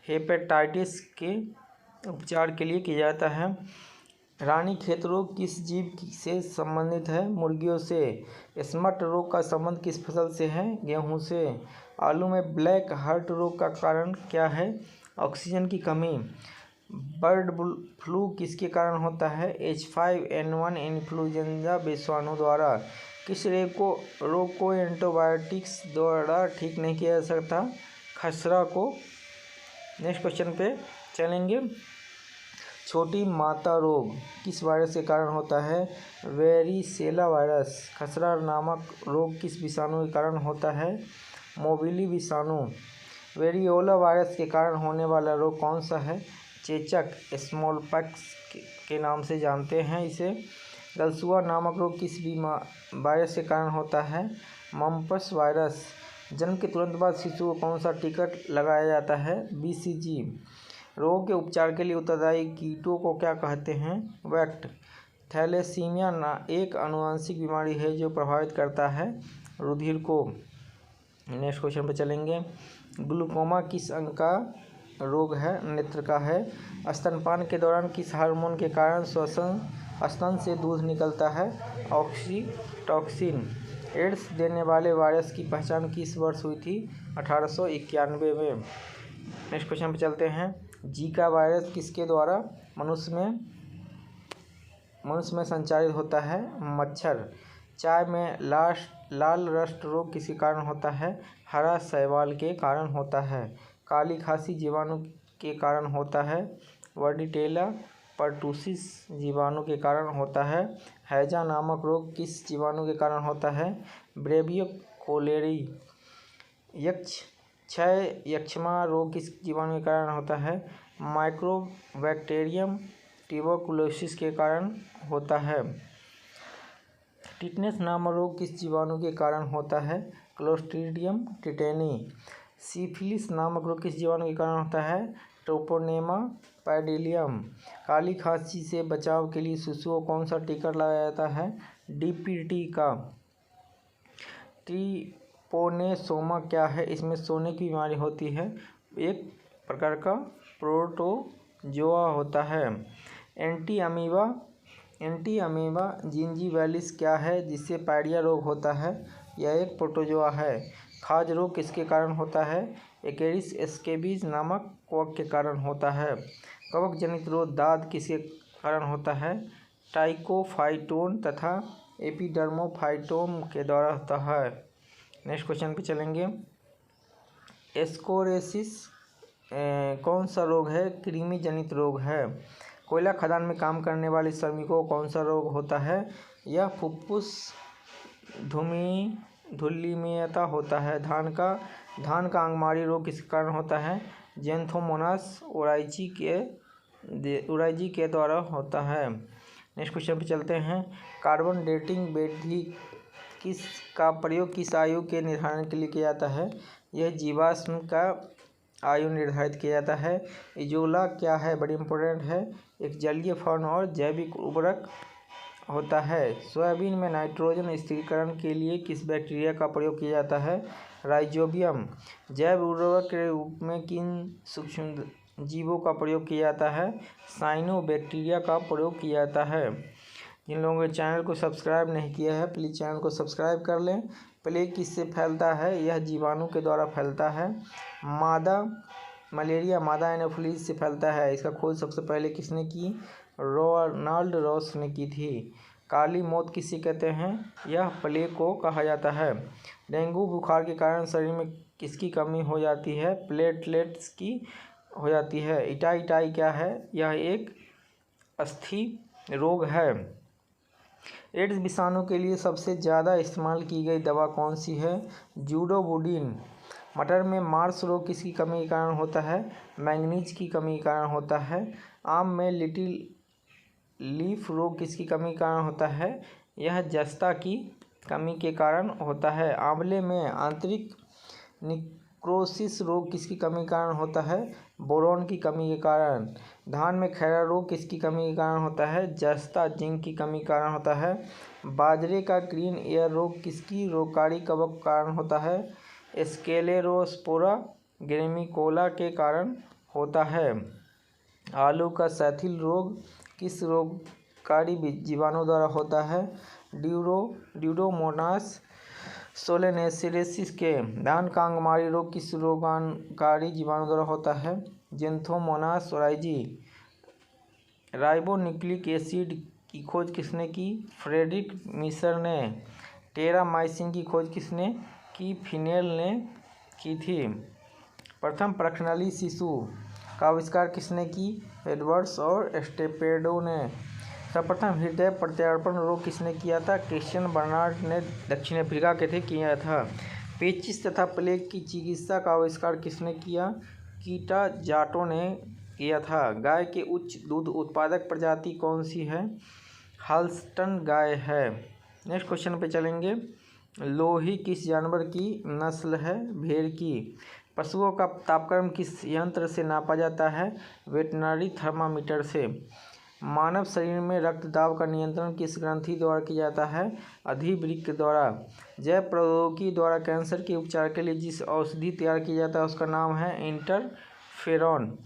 हेपेटाइटिस के उपचार के लिए किया जाता है। रानीखेत रोग किस जीव से संबंधित है? मुर्गियों से। स्मट रोग का संबंध किस फसल से है? गेहूं से। आलू में ब्लैक हार्ट रोग का कारण क्या है? ऑक्सीजन की कमी। बर्ड फ्लू किसके कारण होता है? H5N1 इन्फ्लुएंजा विषाणु द्वारा। किस रोग को एंटीबायोटिक्स द्वारा ठीक नहीं किया जा सकता? खसरा को। नेक्स्ट क्वेश्चन पे चलेंगे। छोटी माता रोग किस वायरस के कारण होता है? Varicella virus. खसरा नामक रोग किस विषाणु के कारण होता है? मोबिली विषाणु। वेरियोला वायरस के कारण होने वाला रोग कौन सा है? चेचक, स्मॉलपॉक्स के नाम से जानते हैं इसे। गलसुआ नामक रोग किस वायरस के कारण होता है? Mumps virus. जन्म के तुरंत बाद शिशु को कौन सा टिकट लगाया जाता है? BCG। रोग के उपचार के लिए उत्तरदायी कीटों को क्या कहते हैं? वैक्ट। थैलेसीमिया एक आनुवंशिक बीमारी है जो प्रभावित करता है रुधिर को। नेक्स्ट क्वेश्चन पे चलेंगे। ग्लूकोमा किस अंग का रोग है? नेत्र का है। स्तनपान के दौरान किस हार्मोन के कारण स्तन से दूध निकलता है? ऑक्सीटोसिन। एड्स देने वाले वायरस की पहचान किस वर्ष हुई थी? 1891 में। नेक्स्ट क्वेश्चन पे चलते हैं। जीका वायरस किसके द्वारा मनुष्य में संचारित होता है? मच्छर। चाय में लाल रस्ट रोग किसके कारण होता है? हरा शैवाल के कारण होता है। काली खांसी जीवाणु के कारण होता है? वर्डिटेला पर्टुसिस जीवाणु के कारण होता है। हैजा नामक रोग किस जीवाणु के कारण होता है? ब्रेवियो कोलेरी। क्षय यक्ष्मा रोग किस जीवाणु के कारण होता है? माइक्रोबैक्टीरियम ट्यूबरकुलोसिस के कारण होता है। टिटनेस नामक रोग किस जीवाणु के कारण होता है? Clostridium tetani. सिफिलिस नामक रोग किस जीवाणु के कारण होता है? ट्रोपोनेमा पैडिलियम। काली खांसी से बचाव के लिए शिशुओं को कौन सा टीका लगाया जाता है? डीपीटी का। ट्रिपोनेसोमा क्या है? इसमें सोने की बीमारी होती है। एक प्रकार का प्रोटोजोआ होता है। एंटी अमीबा जिंजीवैलिस क्या है जिससे पायरिया रोग होता है? यह एक प्रोटोजोआ है। खाज रोग किसके कारण होता है? एकेरिस स्केबीज नामक कवक के कारण होता है। कवक जनित रोग दाद किसके कारण होता है? ट्राइकोफाइटोन तथा एपिडर्मोफाइटोम के द्वारा होता है। नेक्स्ट क्वेश्चन पे चलेंगे। एस्कोरेसिस कौन सा रोग है? कृमि जनित रोग है। कोयला खदान में काम करने वाले श्रमिकों को कौन सा रोग होता है? यह फुफ्फुस धूलिमयता होता है। धान का अंगमारी रोग किसके कारण होता है? ज़ैंथोमोनास ओराइजी के द्वारा होता है। नेक्स्ट क्वेश्चन पे चलते हैं। कार्बन डेटिंग विधि का प्रयोग किस आयु के निर्धारण के लिए किया जाता है? यह जीवाश्म का आयु निर्धारित किया जाता है। इजोला क्या है? बड़ी इंपॉर्टेंट है। एक जलीय फॉर्म और जैविक उर्वरक होता है। सोयाबीन में नाइट्रोजन स्थिरीकरण के लिए किस बैक्टीरिया का प्रयोग किया जाता है? राइजोबियम। जैव उर्वरक के रूप में किन सूक्ष्म जीवों का प्रयोग किया जाता है? साइनोबैक्टीरिया का प्रयोग किया जाता है। जिन लोगों ने चैनल को सब्सक्राइब नहीं किया है प्लीज़ चैनल को सब्सक्राइब कर लें। प्लेग किससे फैलता है? यह जीवाणु के द्वारा फैलता है। मलेरिया मादा एनोफिलीज से फैलता है। इसका खोज सबसे पहले किसने की? रोनाल्ड रॉस ने की थी। काली मौत किसे कहते हैं? यह प्लेग को कहा जाता है। डेंगू बुखार के कारण शरीर में किसकी कमी हो जाती है? प्लेटलेट्स की हो जाती है। इटाई क्या है? यह एक अस्थि रोग है। एड्स विषाणु के लिए सबसे ज़्यादा इस्तेमाल की गई दवा कौन सी है? जूडोबुडिन। मटर में मार्स रोग किसकी कमी के कारण होता है? मैंगनीज की कमी के कारण होता है। आम में लिटिल लीफ रोग किसकी कमी के कारण होता है? यह जस्ता की कमी के कारण होता है। आंवले में आंतरिक निक्रोसिस रोग किसकी कमी के कारण होता है? बोरॉन की कमी के कारण। धान में खैरा रोग किसकी कमी के कारण होता है? जस्ता जिंक की कमी के कारण होता है। बाजरे का ग्रीन ईयर रोग किसकी रोगकारी कवक के कारण होता है? स्क्लेरोस्पोरा ग्रेमिकोला के कारण होता है। आलू का सैथिल रोग किस रोगकारी जीवाणु द्वारा होता है? ड्यूडोमोनास सोलेनेसिस के। धान का अंगमारी रोग किस रोगकारी जीवाणु द्वारा होता है? Xanthomonas oryzae. राइबोन्यूक्लिक एसिड की खोज किसने की? फ्रेडरिक मिशर ने। टेरामाइसिन की खोज किसने की? फिनेल ने की थी। प्रथम प्रश्नली शिशु का आविष्कार किसने की? एडवर्ड्स और स्टेपेडो ने। सर्वप्रथम हृदय प्रत्यारोपण रोग किसने किया था? क्रिश्चियन बर्नार्ड ने दक्षिण अफ्रीका के थे किया था। पेचिश तथा प्लेग की चिकित्सा का आविष्कार किसने किया? कीटा जाटो ने किया था। गाय के उच्च दूध उत्पादक प्रजाति कौन सी है? हाल्स्टन गाय है। नेक्स्ट क्वेश्चन पे चलेंगे। लोही किस जानवर की नस्ल है? भेड़ की। पशुओं का तापक्रम किस यंत्र से नापा जाता है? वेटरनरी थर्मामीटर से। मानव शरीर में रक्तदाब का नियंत्रण किस ग्रंथि द्वारा किया जाता है? अधिवृक्क द्वारा। जैव प्रौद्योगिकी द्वारा कैंसर के उपचार के लिए जिस औषधि तैयार किया जाता है उसका नाम है फेरॉन।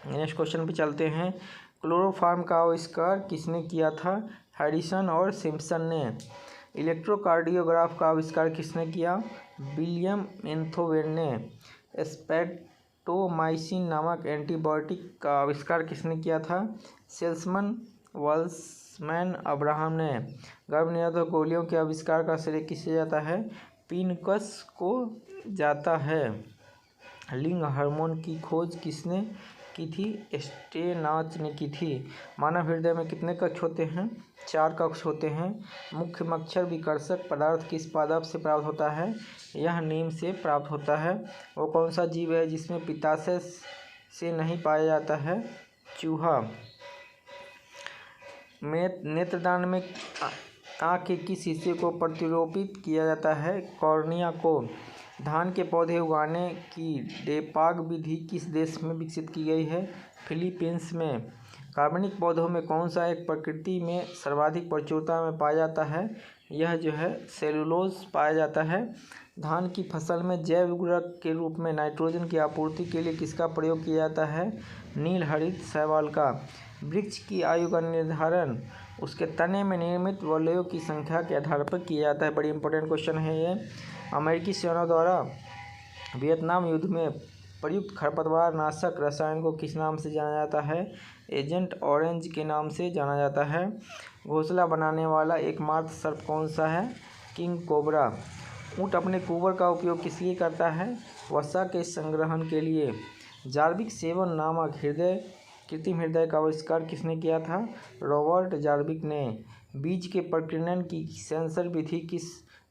नेक्स्ट क्वेश्चन पे चलते हैं। क्लोरोफॉर्म का आविष्कार किसने किया था? हैरिसन और सिम्पसन ने। इलेक्ट्रोकार्डियोग्राफ का आविष्कार किसने किया? विलियम एंथोवेन ने। स्पेक्टोमाइसिन नामक एंटीबायोटिक का आविष्कार किसने किया था? सेल्समन वाल्समैन अब्राहम ने। गर्भनिरोधक गोलियों के आविष्कार का श्रेय किसे जाता है? पिनकस को जाता है। लिंग हार्मोन की खोज किसने की थी? स्टेनाच ने की थी। मानव हृदय में कितने कक्ष होते हैं? 4 कक्ष होते हैं। मुख्य मच्छर विकर्षक पदार्थ किस पादप से प्राप्त होता है? यह नीम से प्राप्त होता है। वो कौन सा जीव है जिसमें पित्ताशय से नहीं पाया जाता है? चूहा। नेत्रदान में आँख के किस हिस्से को प्रतिरोपित किया जाता है? कॉर्निया को। धान के पौधे उगाने की डेपाग विधि किस देश में विकसित की गई है? फिलीपींस में। कार्बनिक पौधों में कौन सा एक प्रकृति में सर्वाधिक प्रचुरता में पाया जाता है? यह जो है सेलुलोज पाया जाता है। धान की फसल में जैव उर्वरक के रूप में नाइट्रोजन की आपूर्ति के लिए किसका प्रयोग किया जाता है? नील हरित शैवाल का। वृक्ष की आयु का निर्धारण उसके तने में निर्मित वलयों की संख्या के आधार पर किया जाता है। बड़ी इंपॉर्टेंट क्वेश्चन है ये। अमेरिकी सेना द्वारा वियतनाम युद्ध में प्रयुक्त खरपतवार नाशक रसायन को किस नाम से जाना जाता है? एजेंट ऑरेंज के नाम से जाना जाता है। घोंसला बनाने वाला एकमात्र सर्प कौन सा है? King cobra. ऊँट अपने कुबर का उपयोग किस लिए करता है? वसा के संग्रहण के लिए। जार्विक 7 नामक कृत्रिम हृदय का आविष्कार किसने किया था? रॉबर्ट जार्विक ने। बीज के प्रकीर्णन की सेंसर विधि किस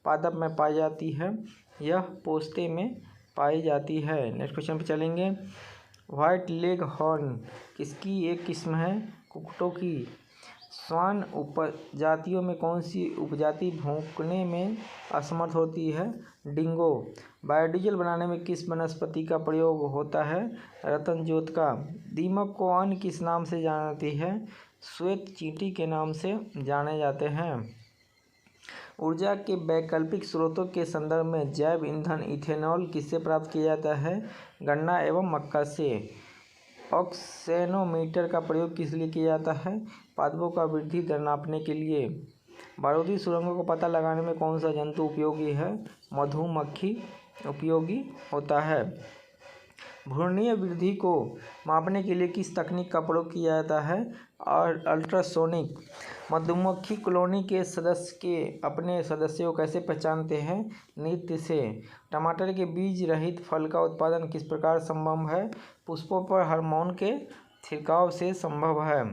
पादप में पाई जाती है? यह पोस्ते में पाई जाती है। नेक्स्ट क्वेश्चन पे चलेंगे। व्हाइट लेग हॉर्न किसकी एक किस्म है? कुक्कुटों की। स्वान उपजातियों में कौन सी उपजाति भौंकने में असमर्थ होती है? डिंगो। बायोडीजल बनाने में किस वनस्पति का प्रयोग होता है? रतनजोत का। दीमक को अन्य किस नाम से जाती है? श्वेत चींटी के नाम से जाने जाते हैं। ऊर्जा के वैकल्पिक स्रोतों के संदर्भ में जैव ईंधन इथेनॉल किससे प्राप्त किया जाता है? गन्ना एवं मक्का से। ऑक्सेनोमीटर का प्रयोग किस लिए किया जाता है? पादपों का वृद्धि दर नापने के लिए। बारूदी सुरंगों को पता लगाने में कौन सा जंतु उपयोगी है? मधुमक्खी उपयोगी होता है। भ्रूणीय वृद्धि को मापने के लिए किस तकनीक का प्रयोग किया जाता है? और अल्ट्रासोनिक। मधुमक्खी कॉलोनी के सदस्य अपने सदस्यों को कैसे पहचानते हैं? नृत्य से। टमाटर के बीज रहित फल का उत्पादन किस प्रकार संभव है? पुष्पों पर हार्मोन के छिड़काव से संभव है।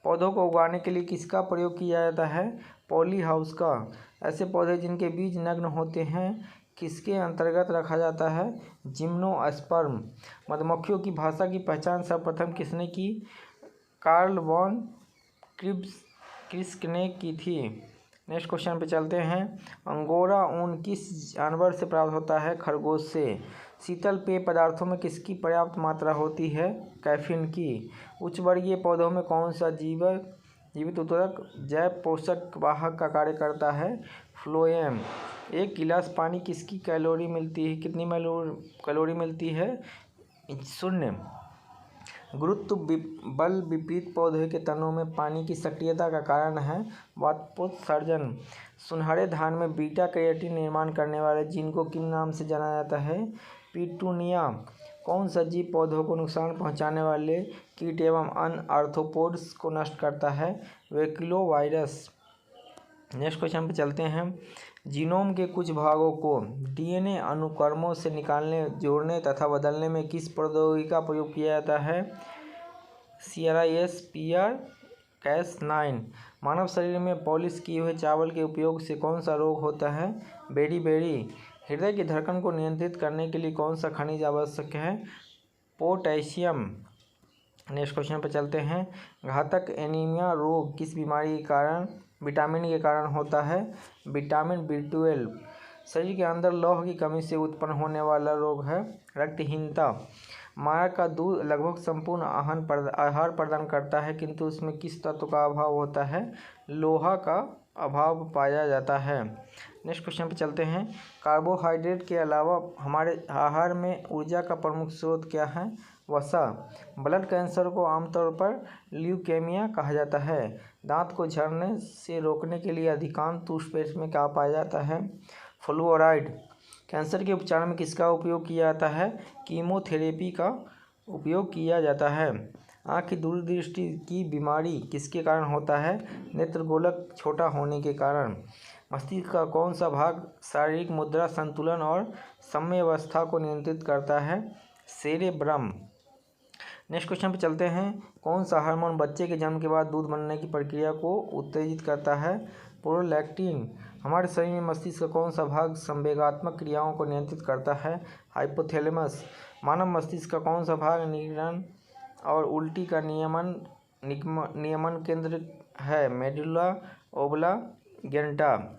पौधों को उगाने के लिए किसका प्रयोग किया जाता है? पॉली हाउस का। ऐसे पौधे जिनके बीज नग्न होते हैं किसके अंतर्गत रखा जाता है? जिम्नोस्पर्म। मधुमक्खियों की भाषा की पहचान सर्वप्रथम किसने की? कार्ल वॉन क्रिस्क ने की थी। नेक्स्ट क्वेश्चन पे चलते हैं। अंगोरा ऊन किस जानवर से प्राप्त होता है? खरगोश से। शीतल पेय पदार्थों में किसकी पर्याप्त मात्रा होती है? कैफीन की। उच्च वर्गीय पौधों में कौन सा जीवित ऊतक जैव पोषक वाहक का कार्य करता है? फ्लोएम। एक गिलास पानी किसकी कैलोरी मिलती है? कितनी कैलोरी मिलती है? 0। गुरुत्व बल विपरीत पौधे के तनों में पानी की सक्रियता का कारण है वाष्पोत्सर्जन। सुनहरे धान में बीटा कैरोटीन निर्माण करने वाले जीन को किन नाम से जाना जाता है? पिटूनिया। कौन सा जीव पौधों को नुकसान पहुंचाने वाले कीट एवं अन्य आर्थ्रोपोड्स को नष्ट करता है? बैक्टीरियोवायरस। नेक्स्ट क्वेश्चन पे चलते हैं। जीनोम के कुछ भागों को डीएनए अनुक्रमों से निकालने, जोड़ने तथा बदलने में किस प्रौद्योगिकी का प्रयोग किया जाता है? CRISPR-Cas9। मानव शरीर में पॉलिश किए हुए चावल के उपयोग से कौन सा रोग होता है? बेरी। हृदय की धड़कन को नियंत्रित करने के लिए कौन सा खनिज आवश्यक है? पोटेशियम। नेक्स्ट क्वेश्चन पर चलते हैं। घातक एनीमिया रोग किस बीमारी के कारण विटामिन के कारण होता है? Vitamin B12। शरीर के अंदर लौह की कमी से उत्पन्न होने वाला रोग है रक्तहीनता। माया का दूध लगभग संपूर्ण आहार प्रदान करता है, किंतु उसमें किस तत्व का अभाव होता है? लोहा का अभाव पाया जाता है। नेक्स्ट क्वेश्चन पे चलते हैं। कार्बोहाइड्रेट के अलावा हमारे आहार में ऊर्जा का प्रमुख स्रोत क्या है? वसा। ब्लड कैंसर को आमतौर पर ल्यूकेमिया कहा जाता है। दांत को झड़ने से रोकने के लिए अधिकांश टूथपेस्ट में क्या पाया जाता है? फ्लोराइड। कैंसर के उपचार में किसका उपयोग किया जाता है? कीमोथेरेपी का उपयोग किया जाता है। आँख की दूरदृष्टि की बीमारी किसके कारण होता है? नेत्रगोलक छोटा होने के कारण। मस्तिष्क का कौन सा भाग शारीरिक मुद्रा, संतुलन और साम्यावस्था को नियंत्रित करता है? सेरेब्रम। नेक्स्ट क्वेश्चन पे चलते हैं। कौन सा हार्मोन बच्चे के जन्म के बाद दूध बनने की प्रक्रिया को उत्तेजित करता है? प्रोलैक्टिन। हमारे शरीर में मस्तिष्क का कौन सा भाग संवेगात्मक क्रियाओं को नियंत्रित करता है? हाइपोथैलेमस। मानव मस्तिष्क का कौन सा भाग निगरण और उल्टी का नियमन केंद्र है? Medulla oblongata.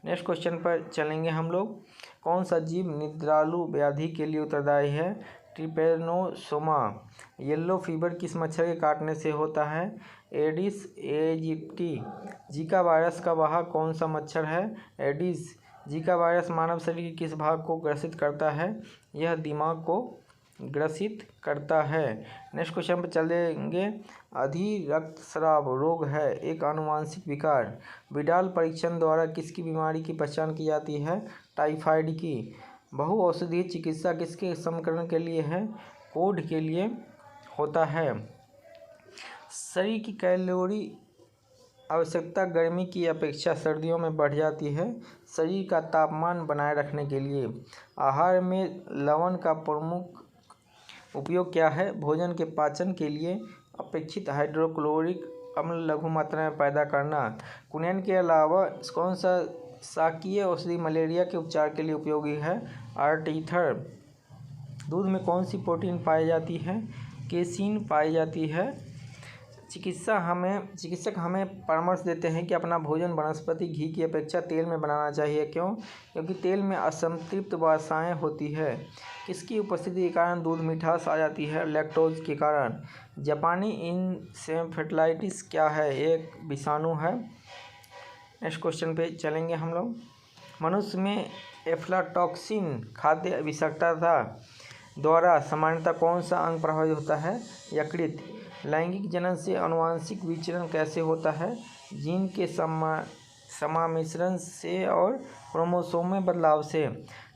नेक्स्ट क्वेश्चन पर चलेंगे हम लोग। कौन सा जीव निद्रालु व्याधि के लिए उत्तरदायी है? ट्रिपेनोसोमा। येलो फीवर किस मच्छर के काटने से होता है? Aedes aegypti. जीका वायरस का वाहक कौन सा मच्छर है? एडिस। जीका वायरस मानव शरीर के किस भाग को ग्रसित करता है? यह दिमाग को ग्रसित करता है। नेक्स्ट क्वेश्चन पर चलेंगे। अधिरक्तस्राव रोग है एक आनुवांशिक विकार। विडाल परीक्षण द्वारा किसकी बीमारी की पहचान की जाती है? टाइफाइड की। बहुऔषधीय चिकित्सा किसके समीकरण के लिए है? कोड के लिए होता है। शरीर की कैलोरी आवश्यकता गर्मी की अपेक्षा सर्दियों में बढ़ जाती है शरीर का तापमान बनाए रखने के लिए। आहार में लवण का प्रमुख उपयोग क्या है? भोजन के पाचन के लिए अपेक्षित हाइड्रोक्लोरिक अम्ल लघु मात्रा में पैदा करना। कुनैन के अलावा कौन सा शाकीय औषधि मलेरिया के उपचार के लिए उपयोगी है? आर्टीथर। दूध में कौन सी प्रोटीन पाई जाती है? केसीन पाई जाती है। चिकित्सक हमें परामर्श देते हैं कि अपना भोजन वनस्पति घी की अपेक्षा तेल में बनाना चाहिए। क्यों? क्योंकि तेल में असंतृप्त वसाएं होती है। किसकी उपस्थिति के कारण दूध मिठास आ जाती है? लैक्टोज के कारण। जापानी इंसेफेलाइटिस क्या है? एक विषाणु है। नेक्स्ट क्वेश्चन पे चलेंगे हम लोग। मनुष्य में एफ्लाटॉक्सिन खाद्य विषाक्तता द्वारा सामान्यतः कौन सा अंग प्रभावित होता है? यकृत। लैंगिक जनन से आनुवांशिक विचरण कैसे होता है? जीन के समामिश्रण से और क्रोमोसोम में बदलाव से।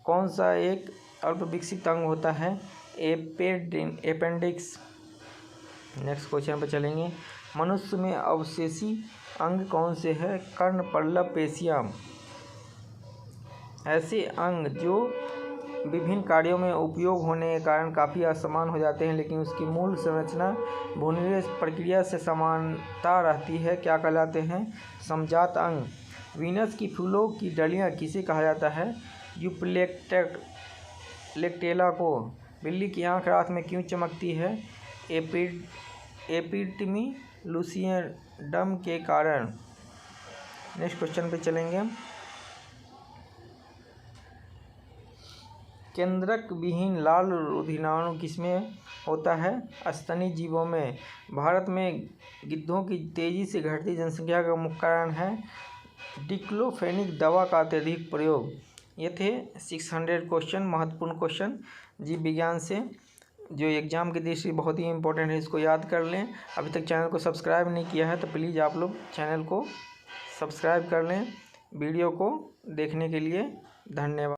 कौन सा एक अल्प विकसित अंग होता है? एपेंडिक्स। नेक्स्ट क्वेश्चन पर चलेंगे। मनुष्य में अवशेषी अंग कौन से है? कर्ण पल्लव पेशियाँ। ऐसे अंग जो विभिन्न कार्यों में उपयोग होने के कारण काफ़ी असमान हो जाते हैं लेकिन उसकी मूल संरचना भ्रूणीय प्रक्रिया से समानता रहती है, क्या कहलाते हैं? समजात अंग। वीनस की फूलों की डलियाँ किसे कहा जाता है? यूप्लेक्टेला को। बिल्ली की आँख रात में क्यों चमकती है? एपिडर्मी लूसिडम के कारण। नेक्स्ट क्वेश्चन पे चलेंगे। केंद्रक विहीन लाल रुधिराणु किसमें होता है? स्तनी जीवों में। भारत में गिद्धों की तेजी से घटती जनसंख्या का मुख्य कारण है डिक्लोफेनिक दवा का अत्यधिक प्रयोग। ये थे 600 क्वेश्चन, महत्वपूर्ण क्वेश्चन जीव विज्ञान से जो एग्जाम की दृष्टि बहुत ही इंपॉर्टेंट है, इसको याद कर लें। अभी तक चैनल को सब्सक्राइब नहीं किया है तो प्लीज़ आप लोग चैनल को सब्सक्राइब कर लें। वीडियो को देखने के लिए धन्यवाद।